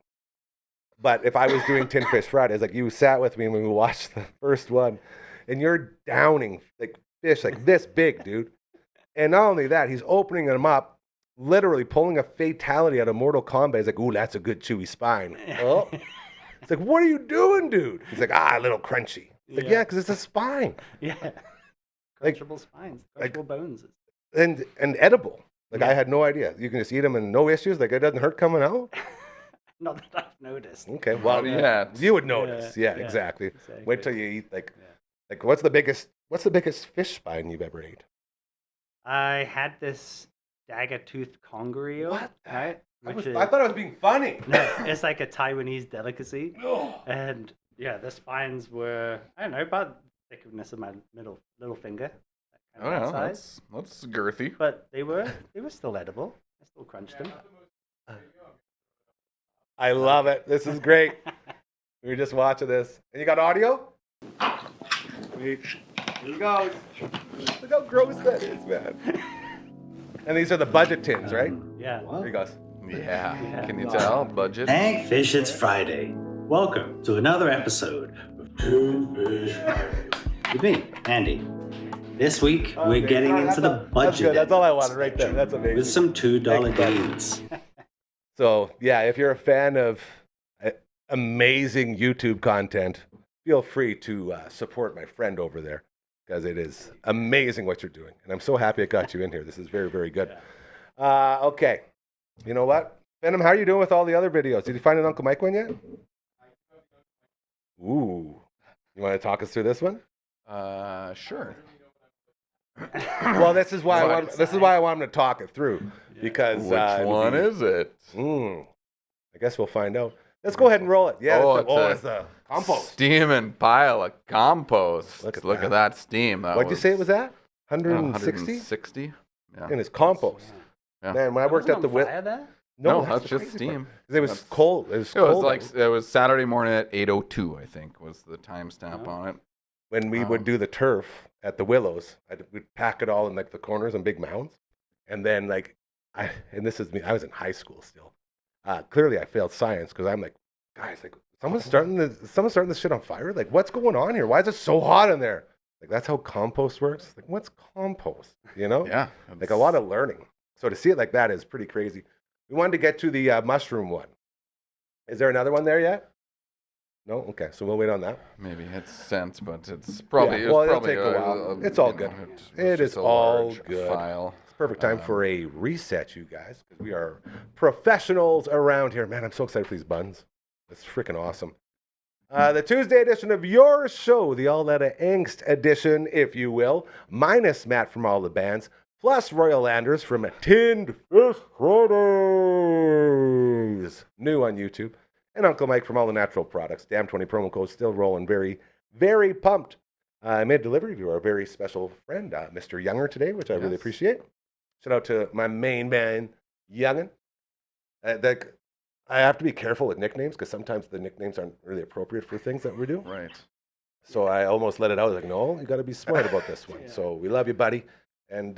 But if I was doing Tin Fish Fridays, like you sat with me when we watched the first one, and you're downing like fish like this big, dude. And not only that, he's opening them up, literally pulling a fatality out of Mortal Kombat. He's like, ooh, that's a good chewy spine. Oh. It's like, what are you doing, dude? He's like, a little crunchy. It's like, yeah, because it's a spine. Yeah. Crunchable spines, crunchable bones. And edible. Like I had no idea. You can just eat them and no issues. Like it doesn't hurt coming out. Not that I've noticed. Okay, well, you would notice. Yeah, exactly. Wait till you eat like what's the biggest fish spine you've ever ate? I had this dagger-toothed conger. What? Right? I thought I was being funny. No, it's like a Taiwanese delicacy. And yeah, the spines were, I don't know, about the thickness of my little finger. That's girthy. But they were still edible. I still crunched them. I love it. This is great. We were just watching this. And you got audio? Here he goes. Look how gross that is, man. And these are the budget tins, right? Yeah. Here he goes. Yeah. Can you tell? Budget. Thank Fish, it's Friday. Welcome to another episode of Tin Fish Fridays. With me, Andy. This week, we're getting into the budget. That's all I wanted right there. That's amazing. With some $2 deals. So, yeah, if you're a fan of amazing YouTube content, feel free to support my friend over there, because it is amazing what you're doing. And I'm so happy I got you in here. This is very, very good. Okay. You know what? Phantom, how are you doing with all the other videos? Did you find an Uncle Mike one yet? Ooh. You want to talk us through this one? Sure. Well, this is why I want him to talk it through, because which one is it? I guess we'll find out. Let's go ahead and roll it. Yeah. It's the compost. Steaming pile of compost. Look at that steam. What'd you say it was at? 160? 160. Yeah. And it's compost. Yeah. Man, when I worked at the whip. No, that's just steam. It was cold. It was It was Saturday morning at 8:02. I think was the timestamp on it. when we would do the turf at the Willows, we'd pack it all in like the corners and big mounds. And then like, and this is me, I was in high school still. Clearly I failed science because I'm like, guys, like someone's starting this shit on fire. Like what's going on here? Why is it so hot in there? Like that's how compost works. Like what's compost? You know? Yeah. Like a lot of learning. So to see it like that is pretty crazy. We wanted to get to the mushroom one. Is there another one there yet? No? Okay, so we'll wait on that. Maybe it's sent, but it's probably Yeah, well, it's it'll probably take a while. It's all good. It It is is a all large good. file. It's perfect time for a reset, you guys, because we are professionals around here. Man, I'm so excited for these buns. It's freaking awesome. The Tuesday edition of your show, the All Outta Angst edition, if you will, minus Matt from all the bands, plus Royal Landers from a Tinned Fish Fridays, new on YouTube, and Uncle Mike from all the natural products. Damn 20 promo code still rolling. Very, very pumped. I made delivery to our very special friend, Mr. Younger, today, which I really appreciate. Shout out to my main man, Youngin. I have to be careful with nicknames because sometimes the nicknames aren't really appropriate for things that we do. Right. So I almost let it out. I was like, no, you got to be smart about this one. So we love you, buddy. And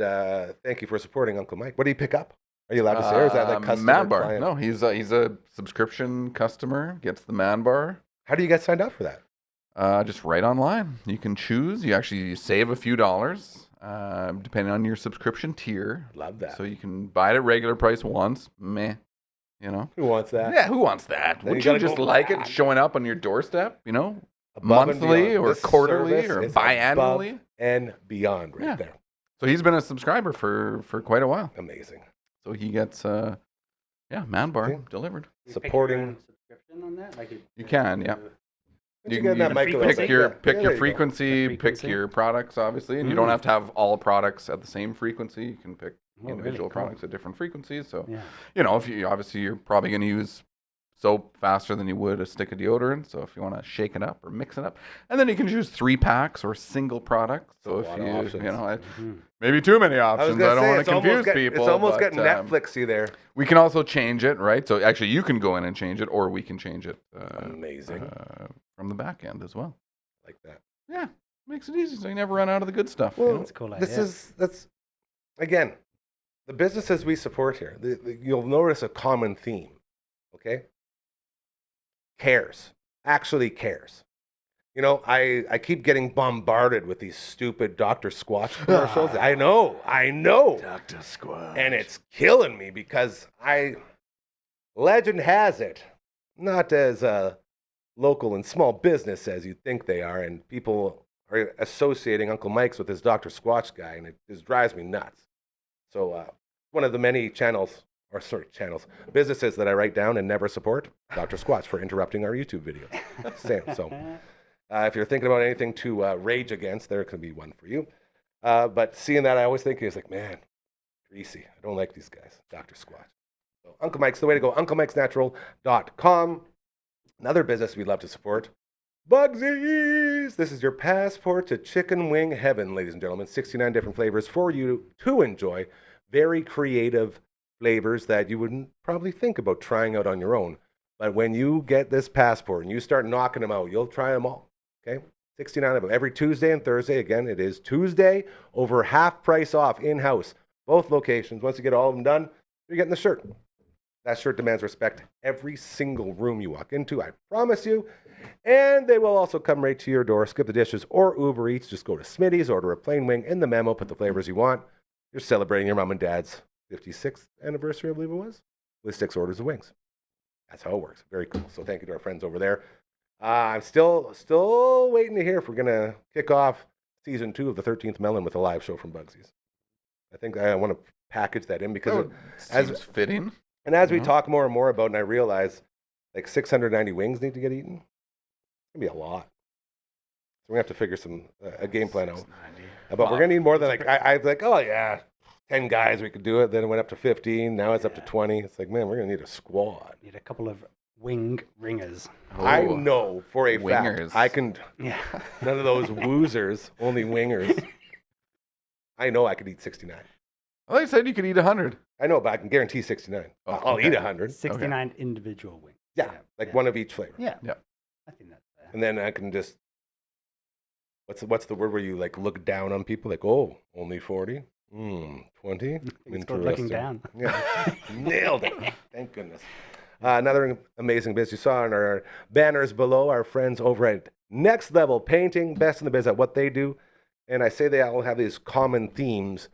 thank you for supporting Uncle Mike. What do you pick up? Are you allowed to say, or is that like customer Man Bar? client? No, he's a subscription customer. Gets the Man Bar. How do you get signed up for that? Just right online. You can choose. You actually save a few dollars, depending on your subscription tier. Love that. So you can buy it at regular price once. Meh. You know? Who wants that? Yeah, who wants that? Then Wouldn't you you gotta just go like back. it showing up on your doorstep? You know? Above and Monthly beyond. or This quarterly service or is biannually? above and beyond right Yeah. there. So he's been a subscriber for quite a while. Amazing. So he gets Man Bar Okay. delivered. You pick your Supporting. own subscription on that? Like You can, yeah. Once You get can that mic a little pick bit, your yeah. pick Yeah, your there you go. frequency, The pick frequency. your products, obviously, and you don't have to have all products at the same frequency. You can pick really? individual Cool. products at different frequencies. So Yeah. you know, if you obviously you're probably going to use soap faster than you would a stick of deodorant. So if you want to shake it up or mix it up, and then you can choose 3 packs or single products. So A if lot you of options. you know Mm-hmm. maybe too many I was options. gonna I don't say, want it's to almost confuse get, people. It's almost but, getting Netflixy there. we can also change it, right? So actually, you can go in and change it, or we can change it Amazing. from the back end as well. Like that. Yeah, makes it easy so you never run out of the good stuff. Well, you know? That's a cool This idea. that's again, the businesses we support here. You'll notice a common theme. Okay, cares, actually cares. You know, I keep getting bombarded with these stupid Dr. Squatch commercials. I know, Dr. Squatch. and it's killing me because legend has it, not as local and small business as you think they are, and people are associating Uncle Mike's with this Dr. Squatch guy, and it just drives me nuts. So one of the many businesses that I write down and never support, Dr. Squatch for interrupting our YouTube video. Same. So if you're thinking about anything to rage against, there could be one for you. But seeing that, I always think it's like, man, greasy. I don't like these guys. Dr. Squatch. So Uncle Mike's the way to go. UncleMike'sNatural.com. Another business we'd love to support. Bugsies! This is your passport to chicken wing heaven, ladies and gentlemen. 69 different flavors for you to enjoy. Very creative flavors that you wouldn't probably think about trying out on your own. But when you get this passport and you start knocking them out, you'll try them all. Okay? 69 of them. Every Tuesday and Thursday. Again, it is Tuesday over half price off in-house. Both locations. Once you get all of them done, you're getting the shirt. That shirt demands respect every single room you walk into, I promise you. And they will also come right to your door. Skip the dishes or Uber Eats. Just go to Smitty's, order a plain wing. In the memo, put the flavors you want. You're celebrating your mom and dad's 56th anniversary, I believe it was, with 6 orders of wings. That's how it works. Very cool. So thank you to our friends over there. I'm still waiting to hear if we're going to kick off season 2 of the 13th Melon with a live show from Bugsies. I think I want to package that in because Seems fitting. and as we talk more and more about it, and I realize like 690 wings need to get eaten, it's going to be a lot. So we're going to have to figure a game plan out. But we're going to need more than I was like, oh yeah, 10 guys, we could do it. Then it went up to 15. Now it's up to 20. It's like, man, we're going to need a squad. Need a couple of wing ringers. I know for a Wingers. fact, I can, Yeah. none of those woozers, only wingers. I know I could eat 69. Well, they said you could eat 100. I know, but I can guarantee 69. Oh, I'll okay. eat 100. 69 individual wings. Yeah, like one of each flavor. Yeah. Yeah. I think that's fair. And then I can just what's the word where you like look down on people? Like, oh, only 40? 20? It's called looking down. Yeah, nailed it. Thank goodness. Another amazing biz. You saw on our banners below, our friends over at Next Level Painting, best in the biz at what they do. And I say they all have these common themes.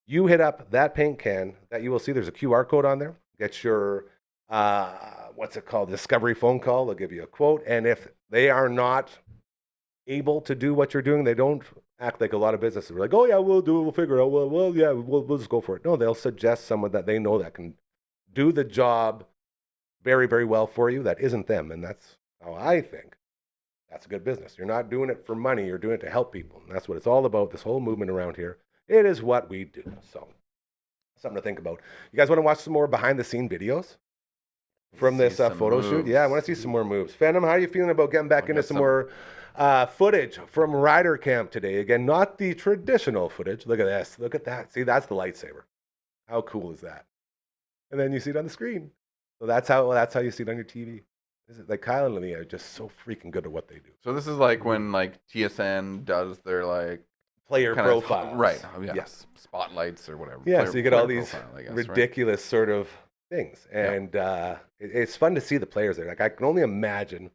You hit up that paint can that you will see. There's a QR code on there. Get your, what's it called, discovery phone call. They'll give you a quote. And if they are not able to do what you're doing, they don't act like a lot of businesses. We're like, oh, yeah, we'll do it. We'll figure it out. Well, yeah, we'll just go for it. No, they'll suggest someone that they know that can do the job very, very well for you. That isn't them. And that's how I think that's a good business. You're not doing it for money. You're doing it to help people. And that's what it's all about, this whole movement around here. It is what we do. So something to think about. You guys want to watch some more behind-the-scene videos from this photo shoot? Yeah, I want to see some more moves. Phantom, how are you feeling about getting back into some more footage from Rider Camp today? Again, not the traditional footage. Look at this. Look at that. See, that's the lightsaber. How cool is that? And then you see it on the screen. So that's how you see it on your TV. This is like Kyle and Linnea are just so freaking good at what they do. So this is like when like TSN does their like Player profiles. Right. Yeah. Yes. Spotlights or whatever. Yeah, so you get all player these profile, I guess, ridiculous sort of things. And it's fun to see the players there. Like I can only imagine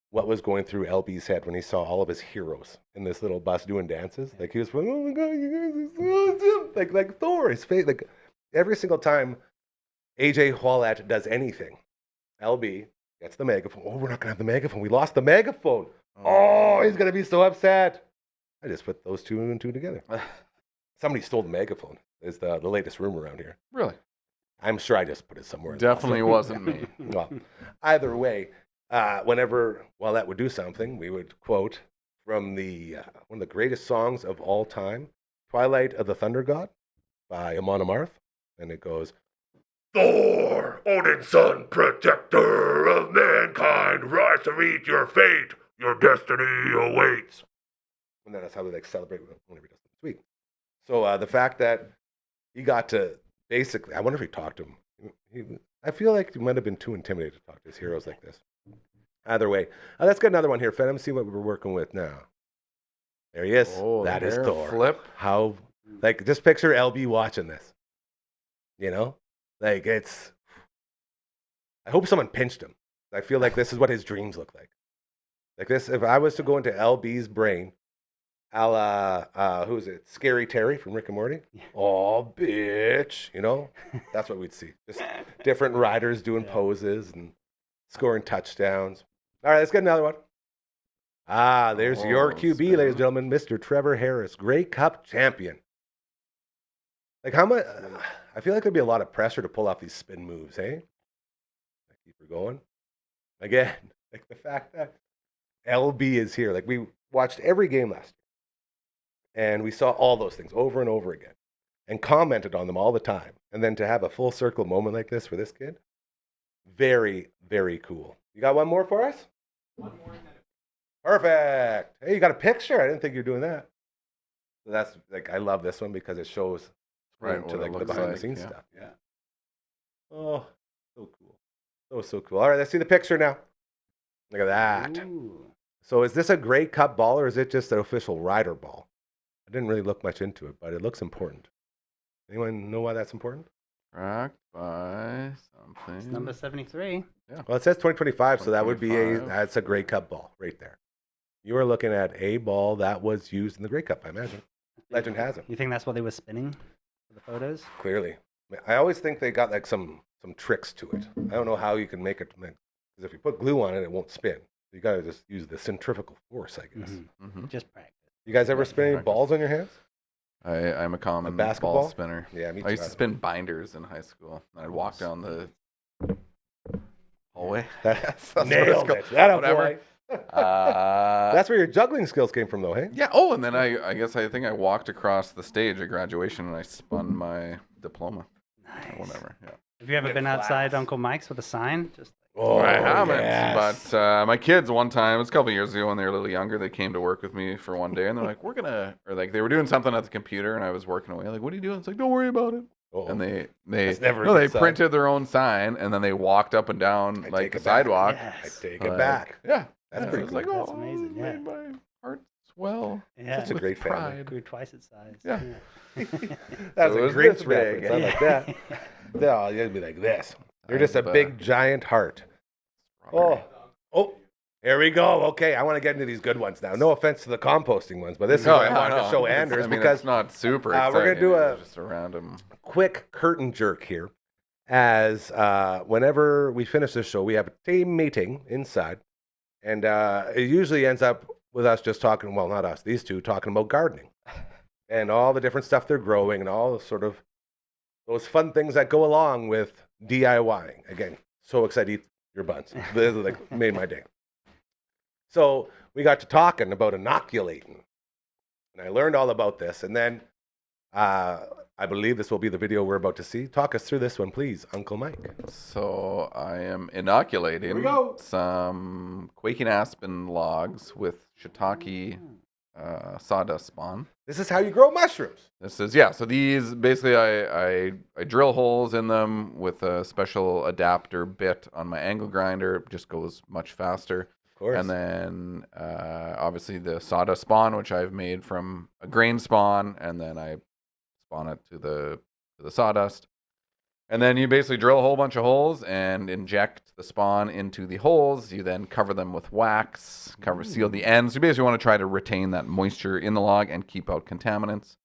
what was going through LB's head when he saw all of his heroes in this little bus doing dances. Like he was like, oh my God, you guys are so awesome. Like Thor, his face, like every single time AJ Hwalat does anything, LB gets the megaphone. Oh, we're not going to have the megaphone. We lost the megaphone. Oh, he's going to be so upset. I just put those two and two together. Somebody stole the megaphone is the latest rumor around here. Really? I'm sure I just put it somewhere. Definitely wasn't me. Well, either way, whenever that would do something, we would quote from the one of the greatest songs of all time, Twilight of the Thunder God by Amon Amarth. And it goes, Thor, Odin's son, protector of mankind, rise to meet your fate. Your destiny awaits. And then that's how we like celebrate whenever he does the tweet. So the fact that he got to basically, I wonder if he talked to him. I feel like he might have been too intimidated to talk to his heroes like this. Either way, let's get another one here, Phantom. See what we're working with now. There he is. Oh, that is Thor. Flip. How, like, just picture LB watching this. You know, like it's. I hope someone pinched him. I feel like this is what his dreams look like. Like this, if I was to go into LB's brain, a la, who is it? Scary Terry from Rick and Morty. Yeah. Oh, bitch. You know, that's what we'd see. Just different riders doing poses and scoring touchdowns. All right, let's get another one. There's your QB, ladies and gentlemen, Mr. Trevor Harris, Grey Cup champion. Like how much? I feel like there'd be a lot of pressure to pull off these spin moves, hey? Keep her going. Again, like the fact that LB is here. Like we watched every game last year, and we saw all those things over and over again, and commented on them all the time. And then to have a full circle moment like this for this kid, very, very cool. You got one more for us? One more. Perfect. Hey, you got a picture? I didn't think you were doing that. So that's like I love this one because it shows to like the behind the scenes stuff. Yeah. Oh, so cool. So cool. All right, let's see the picture now. Look at that. Ooh. So is this a Grey Cup ball or is it just an official rider ball? I didn't really look much into it, but it looks important. Anyone know why that's important? Tracked by something. It's number 73. Yeah. Well, it says 2025, so that would be that's a Grey Cup ball right there. You are looking at a ball that was used in the Grey Cup, I imagine. Legend has it. You think that's what they were spinning for the photos? Clearly. I always think they got like some tricks to it. I don't know how you can make it, because if you put glue on it, it won't spin. You got to just use the centrifugal force, I guess. Mm-hmm. Mm-hmm. Just practice. You guys ever spin any balls on your hands? I'm a common basketball ball spinner. Yeah, me too. I used to spin binders in high school. I'd walk down the hallway. Nailed it. Whatever. That's where your juggling skills came from, though, hey? Yeah. Oh, and then I think I walked across the stage at graduation and I spun my diploma. Nice. Or whatever. Yeah. Have you ever been outside Uncle Mike's with a sign? I haven't. But my kids one time, it was a couple of years ago when they were a little younger, they came to work with me for one day and they're like, they were doing something at the computer and I was working away. Like, what are you doing? It's like, don't worry about it. Uh-oh. And they printed their own sign and then they walked up and down the sidewalk. Yes. I take it back. Yeah. That's pretty cool. That's amazing. Yeah. Made by Hearts well. Yeah. Such a great family. pride. Grew twice its size. Yeah. That's So it a was great this big. reference. I like that. No, you'd be like this. You're just a big giant heart. Oh, here we go. Okay, I want to get into these good ones now. No offense to the composting ones, but this is what I wanted to show Anders because because it's not super we're exciting. gonna do a just a random quick curtain jerk here. As whenever we finish this show, we have a team meeting inside, and it usually ends up with us just talking. Well, not us; these two talking about gardening and all the different stuff they're growing and all the sort of those fun things that go along with DIYing. Again, so excited to eat your buns. This like made my day. So we got to talking about inoculating, and I learned all about this. And then I believe this will be the video we're about to see. Talk us through this one, please, Uncle Mike. So I am inoculating some quaking aspen logs with shiitake sawdust spawn. This is how you grow mushrooms. This is, yeah, so these, basically I drill holes in them with a special adapter bit on my angle grinder. It just goes much faster. Of course. And then obviously the sawdust spawn, which I've made from a grain spawn, and then I spawn it to the sawdust. And then you basically drill a whole bunch of holes and inject the spawn into the holes. You then cover them with wax, seal the ends. You basically want to try to retain that moisture in the log and keep out contaminants.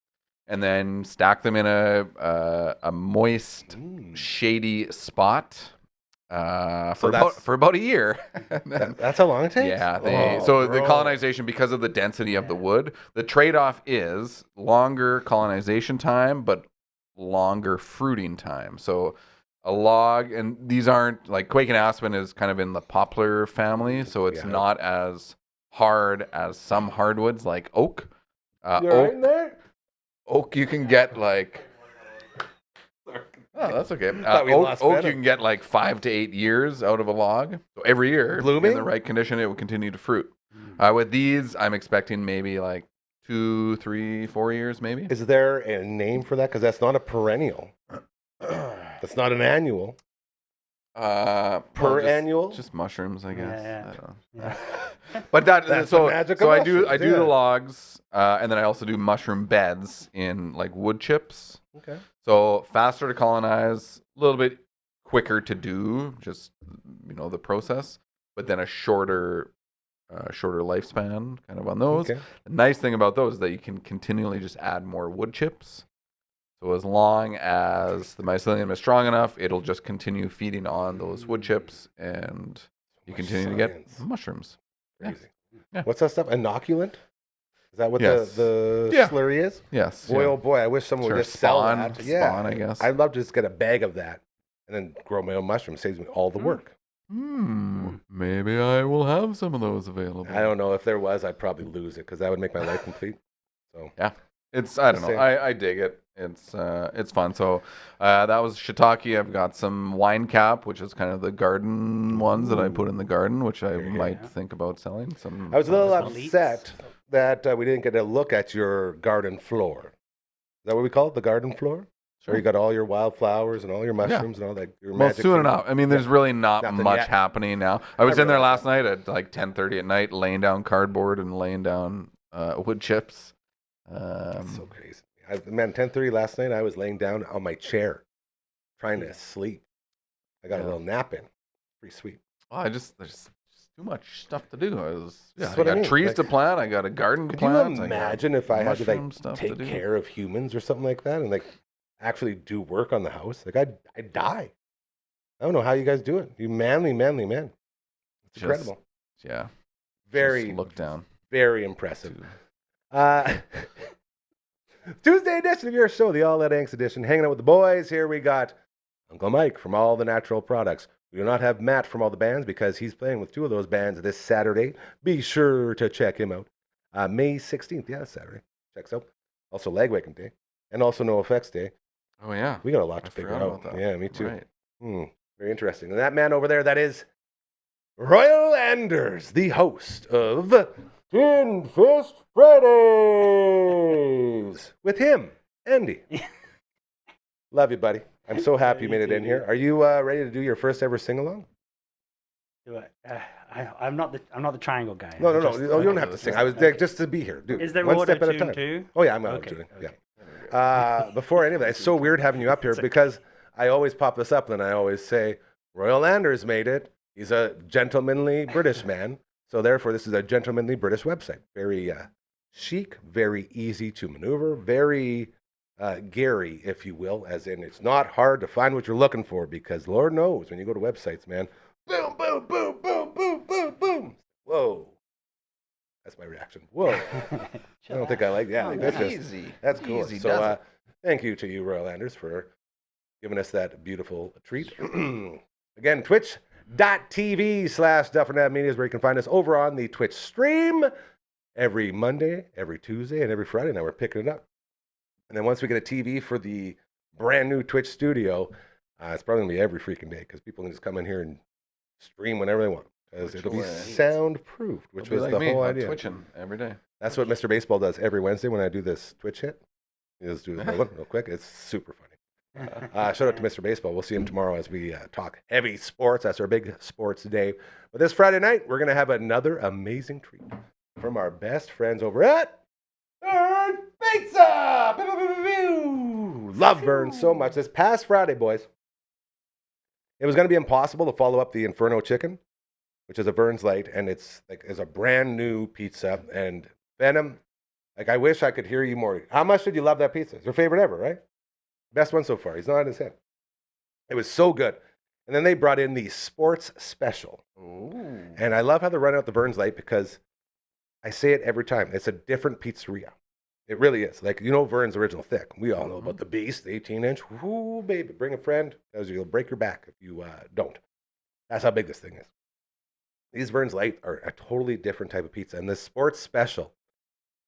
And then stack them in a moist, shady spot for about a year. That's how long it takes? Yeah. The colonization, because of the density of the wood, the trade-off is longer colonization time, but longer fruiting time. So a log, and these aren't, like quaking aspen is kind of in the poplar family, so it's not as hard as some hardwoods like oak. Oak you can get like... Oh, that's okay. Oak you can get like 5 to 8 years out of a log. So every year, blooming in the right condition, it will continue to fruit. With these, I'm expecting maybe like 2, 3, 4 years, maybe. Is there a name for that? Because that's not a perennial. That's not an annual. Perennial? Just mushrooms, I guess. Yeah. I don't know. But that's the magic so of I do mushrooms, the logs, and then I also do mushroom beds in like wood chips. Okay. So faster to colonize, a little bit quicker to do, just the process, but then a shorter lifespan kind of on those. Okay. The nice thing about those is that you can continually just add more wood chips. So as long as the mycelium is strong enough, it'll just continue feeding on those wood chips, and you continue to get mushrooms. Crazy. Yeah. What's that stuff? Inoculant? Is that what Yes. the slurry is? Yes. Boy, oh boy, I wish someone would just sell that. Spawn, I guess. I'd love to just get a bag of that and then grow my own mushrooms. Saves me all the work. Maybe I will have some of those available. I don't know. If there was, I'd probably lose it because that would make my life complete. So yeah, I don't know. I dig it. It's fun. So that was shiitake. I've got some wine cap, which is kind of the garden ones that I put in the garden, which I might think about selling. I was a little upset that we didn't get a look at your garden floor. Is that what we call it? The garden floor? Sure. Where you got all your wildflowers and all your mushrooms and all that. Your Well, magic soon food. enough. I mean, there's really not Nothing much yet. happening now. I was in there last night at like 10:30 at night, laying down cardboard and laying down wood chips. That's so crazy. Man, 10:30 last night, I was laying down on my chair trying to sleep. I got a little nap in. Pretty sweet. Well, there's just too much stuff to do. I what I got mean. trees Like, to plant. I got a garden to Could plant. you I got imagine if I had to mushroom stuff to take do. care of humans or something like that and actually do work on the house? I'd die. I don't know how you guys do it. You manly men. It's incredible. Yeah. Very Just look down. Very impressive. Tuesday edition of your show, the All That Angst edition, hanging out with the boys. Here we got Uncle Mike from All the Natural Products. We do not have Matt from All the Bands because he's playing with 2 of those bands this Saturday. Be sure to check him out. May 16th, yeah, Saturday. Checks out. Also Legwagon Day and also No Effects Day. Oh, yeah. We got a lot to figure out. Yeah, me too. Right. Very interesting. And that man over there, that is Royal Anders, the host of Tin Fist Fridays. With him, Andy. Love you, buddy. I'm so happy you made it in here. Are you ready to do your first ever sing-along? I'm not the triangle guy. No, Just- you don't okay. have to sing. I was there just to be here, dude. Is there one auto step at a tune time. too? Oh yeah, I'm Okay, tuning. okay. Yeah. Before any of that, it's so weird having you up here because I always pop this up and then I always say Royal Landers made it. He's a gentlemanly British man, so therefore this is a gentlemanly British website. Very chic, very easy to maneuver, very Gary, if you will, as in it's not hard to find what you're looking for because Lord knows when you go to websites, man, boom, boom, boom, boom, boom, boom, boom. Whoa. That's my reaction. Whoa. I don't think I like that. That's Easy. That's cool. Easy So does it. thank you to you, Royal Landers, for giving us that beautiful treat. Again, twitch.tv/Dufferin Ave Media is where you can find us over on the Twitch stream every Monday, every Tuesday, and every Friday. Now we're picking it up. And then once we get a TV for the brand new Twitch studio, it's probably going to be every freaking day because people can just come in here and stream whenever they want. Because it'll be soundproofed, which was the whole idea. Twitching every day. That's what Mr. Baseball does every Wednesday when I do this Twitch hit. He just do this real quick. It's super funny. Shout out to Mr. Baseball. We'll see him tomorrow as we talk heavy sports. That's our big sports day. But this Friday night, we're going to have another amazing treat from our best friends over at Vern Pizza. Love Vern so much. This past Friday, boys, it was going to be impossible to follow up the Inferno Chicken, which is a Vern's Light, and it's like is a brand new pizza. And Venom, like I wish I could hear you more. How much did you love that pizza? It's your favorite ever, right? Best one so far. He's nodding his head. It was so good. And then they brought in the Sports Special. Ooh. And I love how they're running out the Vern's Light because I say it every time. It's a different pizzeria. It really is. Like, you know Vern's Original Thick. We all know about the Beast, the 18-inch. Ooh, baby, bring a friend because you'll break your back if you don't. That's how big this thing is. These Vern's Light are a totally different type of pizza. And the Sports Special,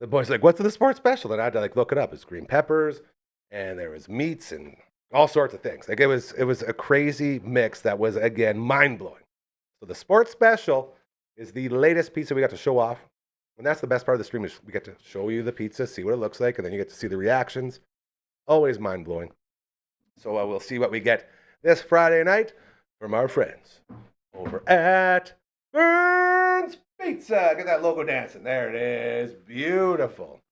the boys like, what's the Sports Special? And I had to like look it up. It's green peppers, and there was meats and all sorts of things. Like it was a crazy mix that was, again, mind-blowing. So the Sports Special is the latest pizza we got to show off. And that's the best part of the stream is we get to show you the pizza, see what it looks like, and then you get to see the reactions. Always mind-blowing. So we'll see what we get this Friday night from our friends over at Vern's Pizza. Get that logo dancing. There it is. Beautiful.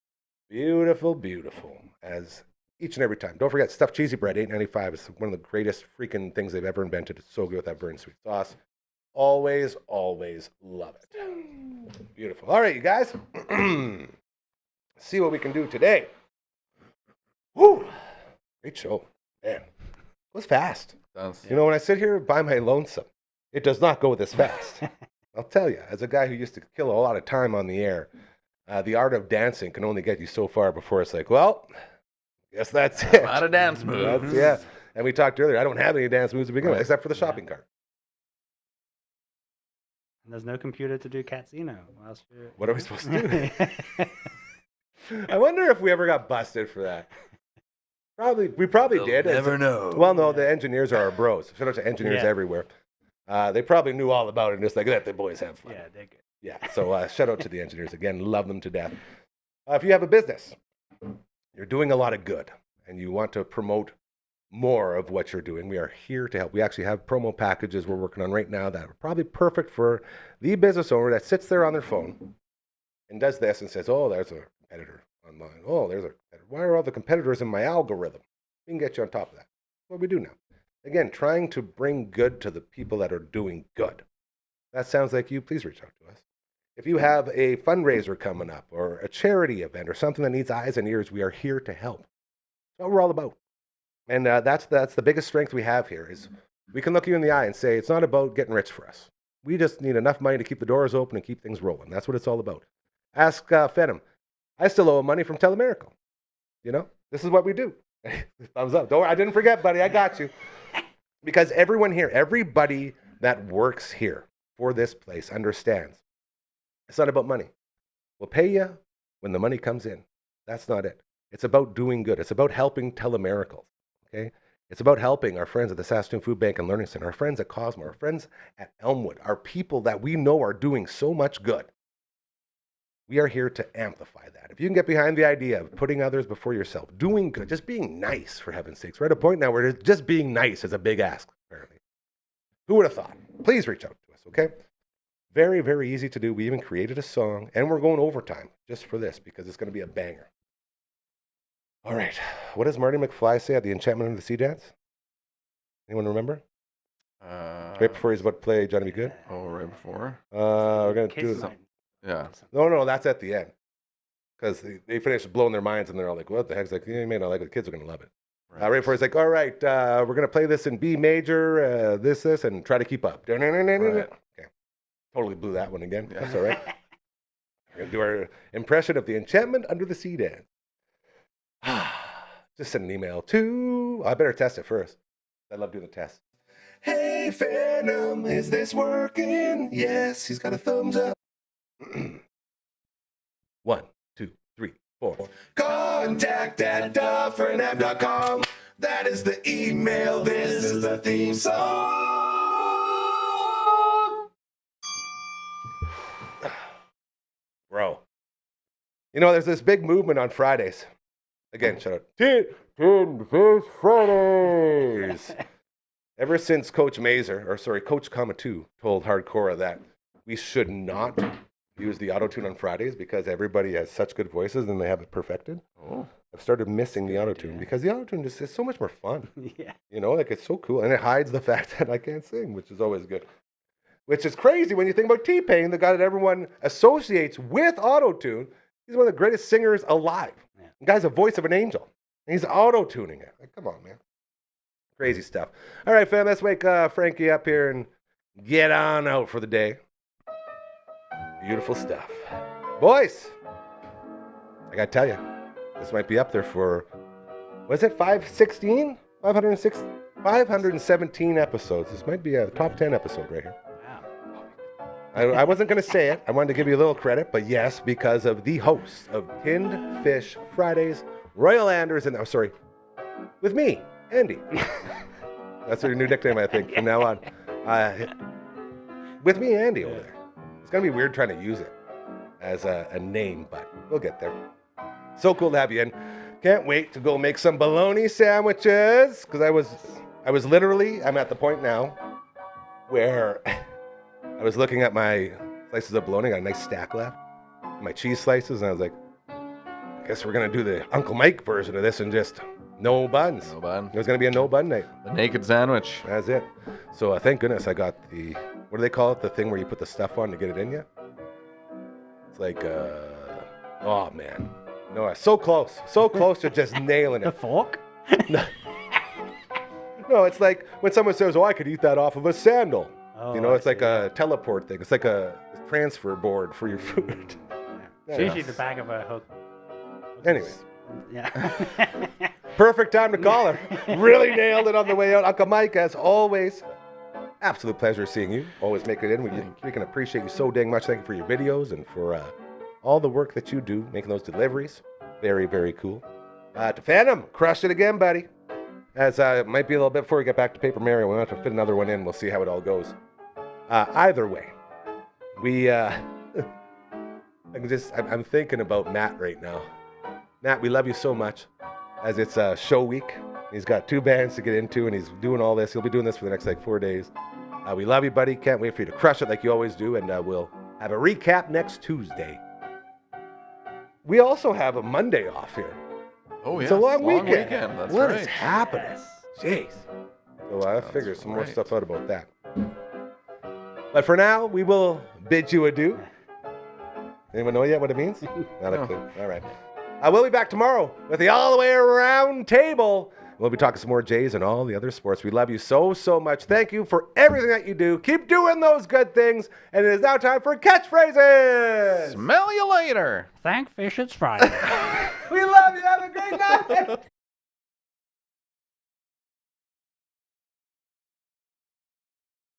Beautiful, beautiful. As each and every time. Don't forget, stuffed cheesy bread, $8.95. It's one of the greatest freaking things they've ever invented. It's so good with that Vern's sweet sauce. Always, always love it. Beautiful. All right, you guys. See what we can do today. Woo! Great show. Man, it was fast. You know, when I sit here by my lonesome, it does not go this fast. I'll tell you, as a guy who used to kill a lot of time on the air, the art of dancing can only get you so far before it's like, well, guess that's it. A lot of dance moves. Yeah. And we talked earlier, I don't have any dance moves to begin with, except for the shopping cart. And there's no computer to do Catsino. What are we supposed to do? I wonder if we ever got busted for that. We probably did. Never know. Well, no, the engineers are our bros. Shout out to engineers everywhere. They probably knew all about it and just like, let the boys have fun. Yeah, they're good. Yeah, so shout out to the engineers again. Love them to death. If you have a business, you're doing a lot of good, and you want to promote more of what you're doing, we are here to help. We actually have promo packages we're working on right now that are probably perfect for the business owner that sits there on their phone and does this and says, oh, there's a competitor online. Oh, there's a competitor. Why are all the competitors in my algorithm? We can get you on top of that. That's what we do now. Again, trying to bring good to the people that are doing good. That sounds like you. Please reach out to us. If you have a fundraiser coming up or a charity event or something that needs eyes and ears, we are here to help. That's what we're all about. And that's the biggest strength we have here is we can look you in the eye and say, it's not about getting rich for us. We just need enough money to keep the doors open and keep things rolling. That's what it's all about. Ask Phenom. I still owe him money from Telemiracle. You know, this is what we do. Thumbs up. Don't worry, I didn't forget, buddy. I got you. Because everyone here, everybody that works here for this place understands. It's not about money. We'll pay you when the money comes in. That's not it. It's about doing good. It's about helping Telemiracle. Okay? It's about helping our friends at the Saskatoon Food Bank and Learning Center, our friends at Cosmo, our friends at Elmwood, our people that we know are doing so much good. We are here to amplify that. If you can get behind the idea of putting others before yourself, doing good, just being nice, for heaven's sakes. We're at a point now where just being nice is a big ask, apparently. Who would have thought? Please reach out to us, okay? Very, very easy to do. We even created a song, and we're going overtime just for this because it's going to be a banger. All right. What does Marty McFly say at the Enchantment Under the Sea dance? Anyone remember? Right before he's about to play Johnny Be Good? Oh, right before? We're going to Kiss do mine. Yeah. No, that's at the end. Because they finish blowing their minds, and they're all like, what the heck's like, you may not like it. The kids are going to love it. Right before he's like, all right, we're going to play this in B major, this, and try to keep up. Right. Okay. Totally blew that one again. Yeah. That's all right. We're going to do our impression of the Enchantment Under the Sea dance. Just send an email to... I better test it first. I love doing the test. Hey, Phantom, is this working? Yes, he's got a thumbs up. 1, 2, 3, 4. Contact@dufferinave.com. That is the email. This is the theme song. Bro. You know, there's this big movement on Fridays. Again, shout out. Tin Fish Fridays. Ever since Coach Kamatu told Hardcore that we should not use the auto-tune on Fridays because everybody has such good voices and they have it perfected. Oh. I've started missing the auto-tune because the auto-tune just is so much more fun. Yeah. You know, like it's so cool. And it hides the fact that I can't sing, which is always good. Which is crazy when you think about T-Pain, the guy that everyone associates with auto-tune. He's one of the greatest singers alive. Yeah. The guy's the voice of an angel. And he's auto-tuning it. Like, come on, man. Crazy stuff. All right, fam, let's wake Frankie up here and get on out for the day. Beautiful stuff. Boys, I got to tell you, this might be up there for, what is it, 516? 517 episodes. This might be a top 10 episode right here. I wasn't going to say it. I wanted to give you a little credit, but yes, because of the host of Tinned Fish Fridays, Royal Anders, and with me, Andy. That's your new nickname, I think, from now on. With me, Andy, over there. It's going to be weird trying to use it as a name, but we'll get there. So cool to have you in. Can't wait to go make some bologna sandwiches, because I was literally, I'm at the point now where I was looking at my slices of bologna, got a nice stack left, my cheese slices, and I was like, I guess we're going to do the Uncle Mike version of this and just no buns. No bun. It was going to be a no bun night. The naked sandwich. That's it. So thank goodness I got the, what do they call it? The thing where you put the stuff on to get it in you? It's like, oh man. No, so close to just nailing it. The fork? No, it's like when someone says, oh, I could eat that off of a sandal. Oh, you know, it's like a teleport thing. It's like a transfer board for your food. It's usually the back of a hook. Anyway. Yeah. Perfect time to call her. Really nailed it on the way out. Uncle Mike, as always, absolute pleasure seeing you. Always make it in. We can appreciate you so dang much. Thank you for your videos and for all the work that you do, making those deliveries. Very, very cool. To Phantom, crushed it again, buddy. As it might be a little bit before we get back to Paper Mario. We'll have to fit another one in. We'll see how it all goes. Either way, I'm thinking about Matt right now. Matt, we love you so much, as it's show week. He's got 2 bands to get into, and he's doing all this. He'll be doing this for the next 4 days. We love you, buddy. Can't wait for you to crush it like you always do, and we'll have a recap next Tuesday. We also have a Monday off here. Oh, yeah. It's a long weekend. That's What right. is happening? Jeez. So I figured some more stuff out about that. But for now, we will bid you adieu. Anyone know yet what it means? Not a clue. All right. We'll be back tomorrow with the All the Way Around Table. We'll be talking some more Jays and all the other sports. We love you so, so much. Thank you for everything that you do. Keep doing those good things. And it is now time for catchphrases. Smell you later. Thank fish, it's Friday. We love you. Have a great night.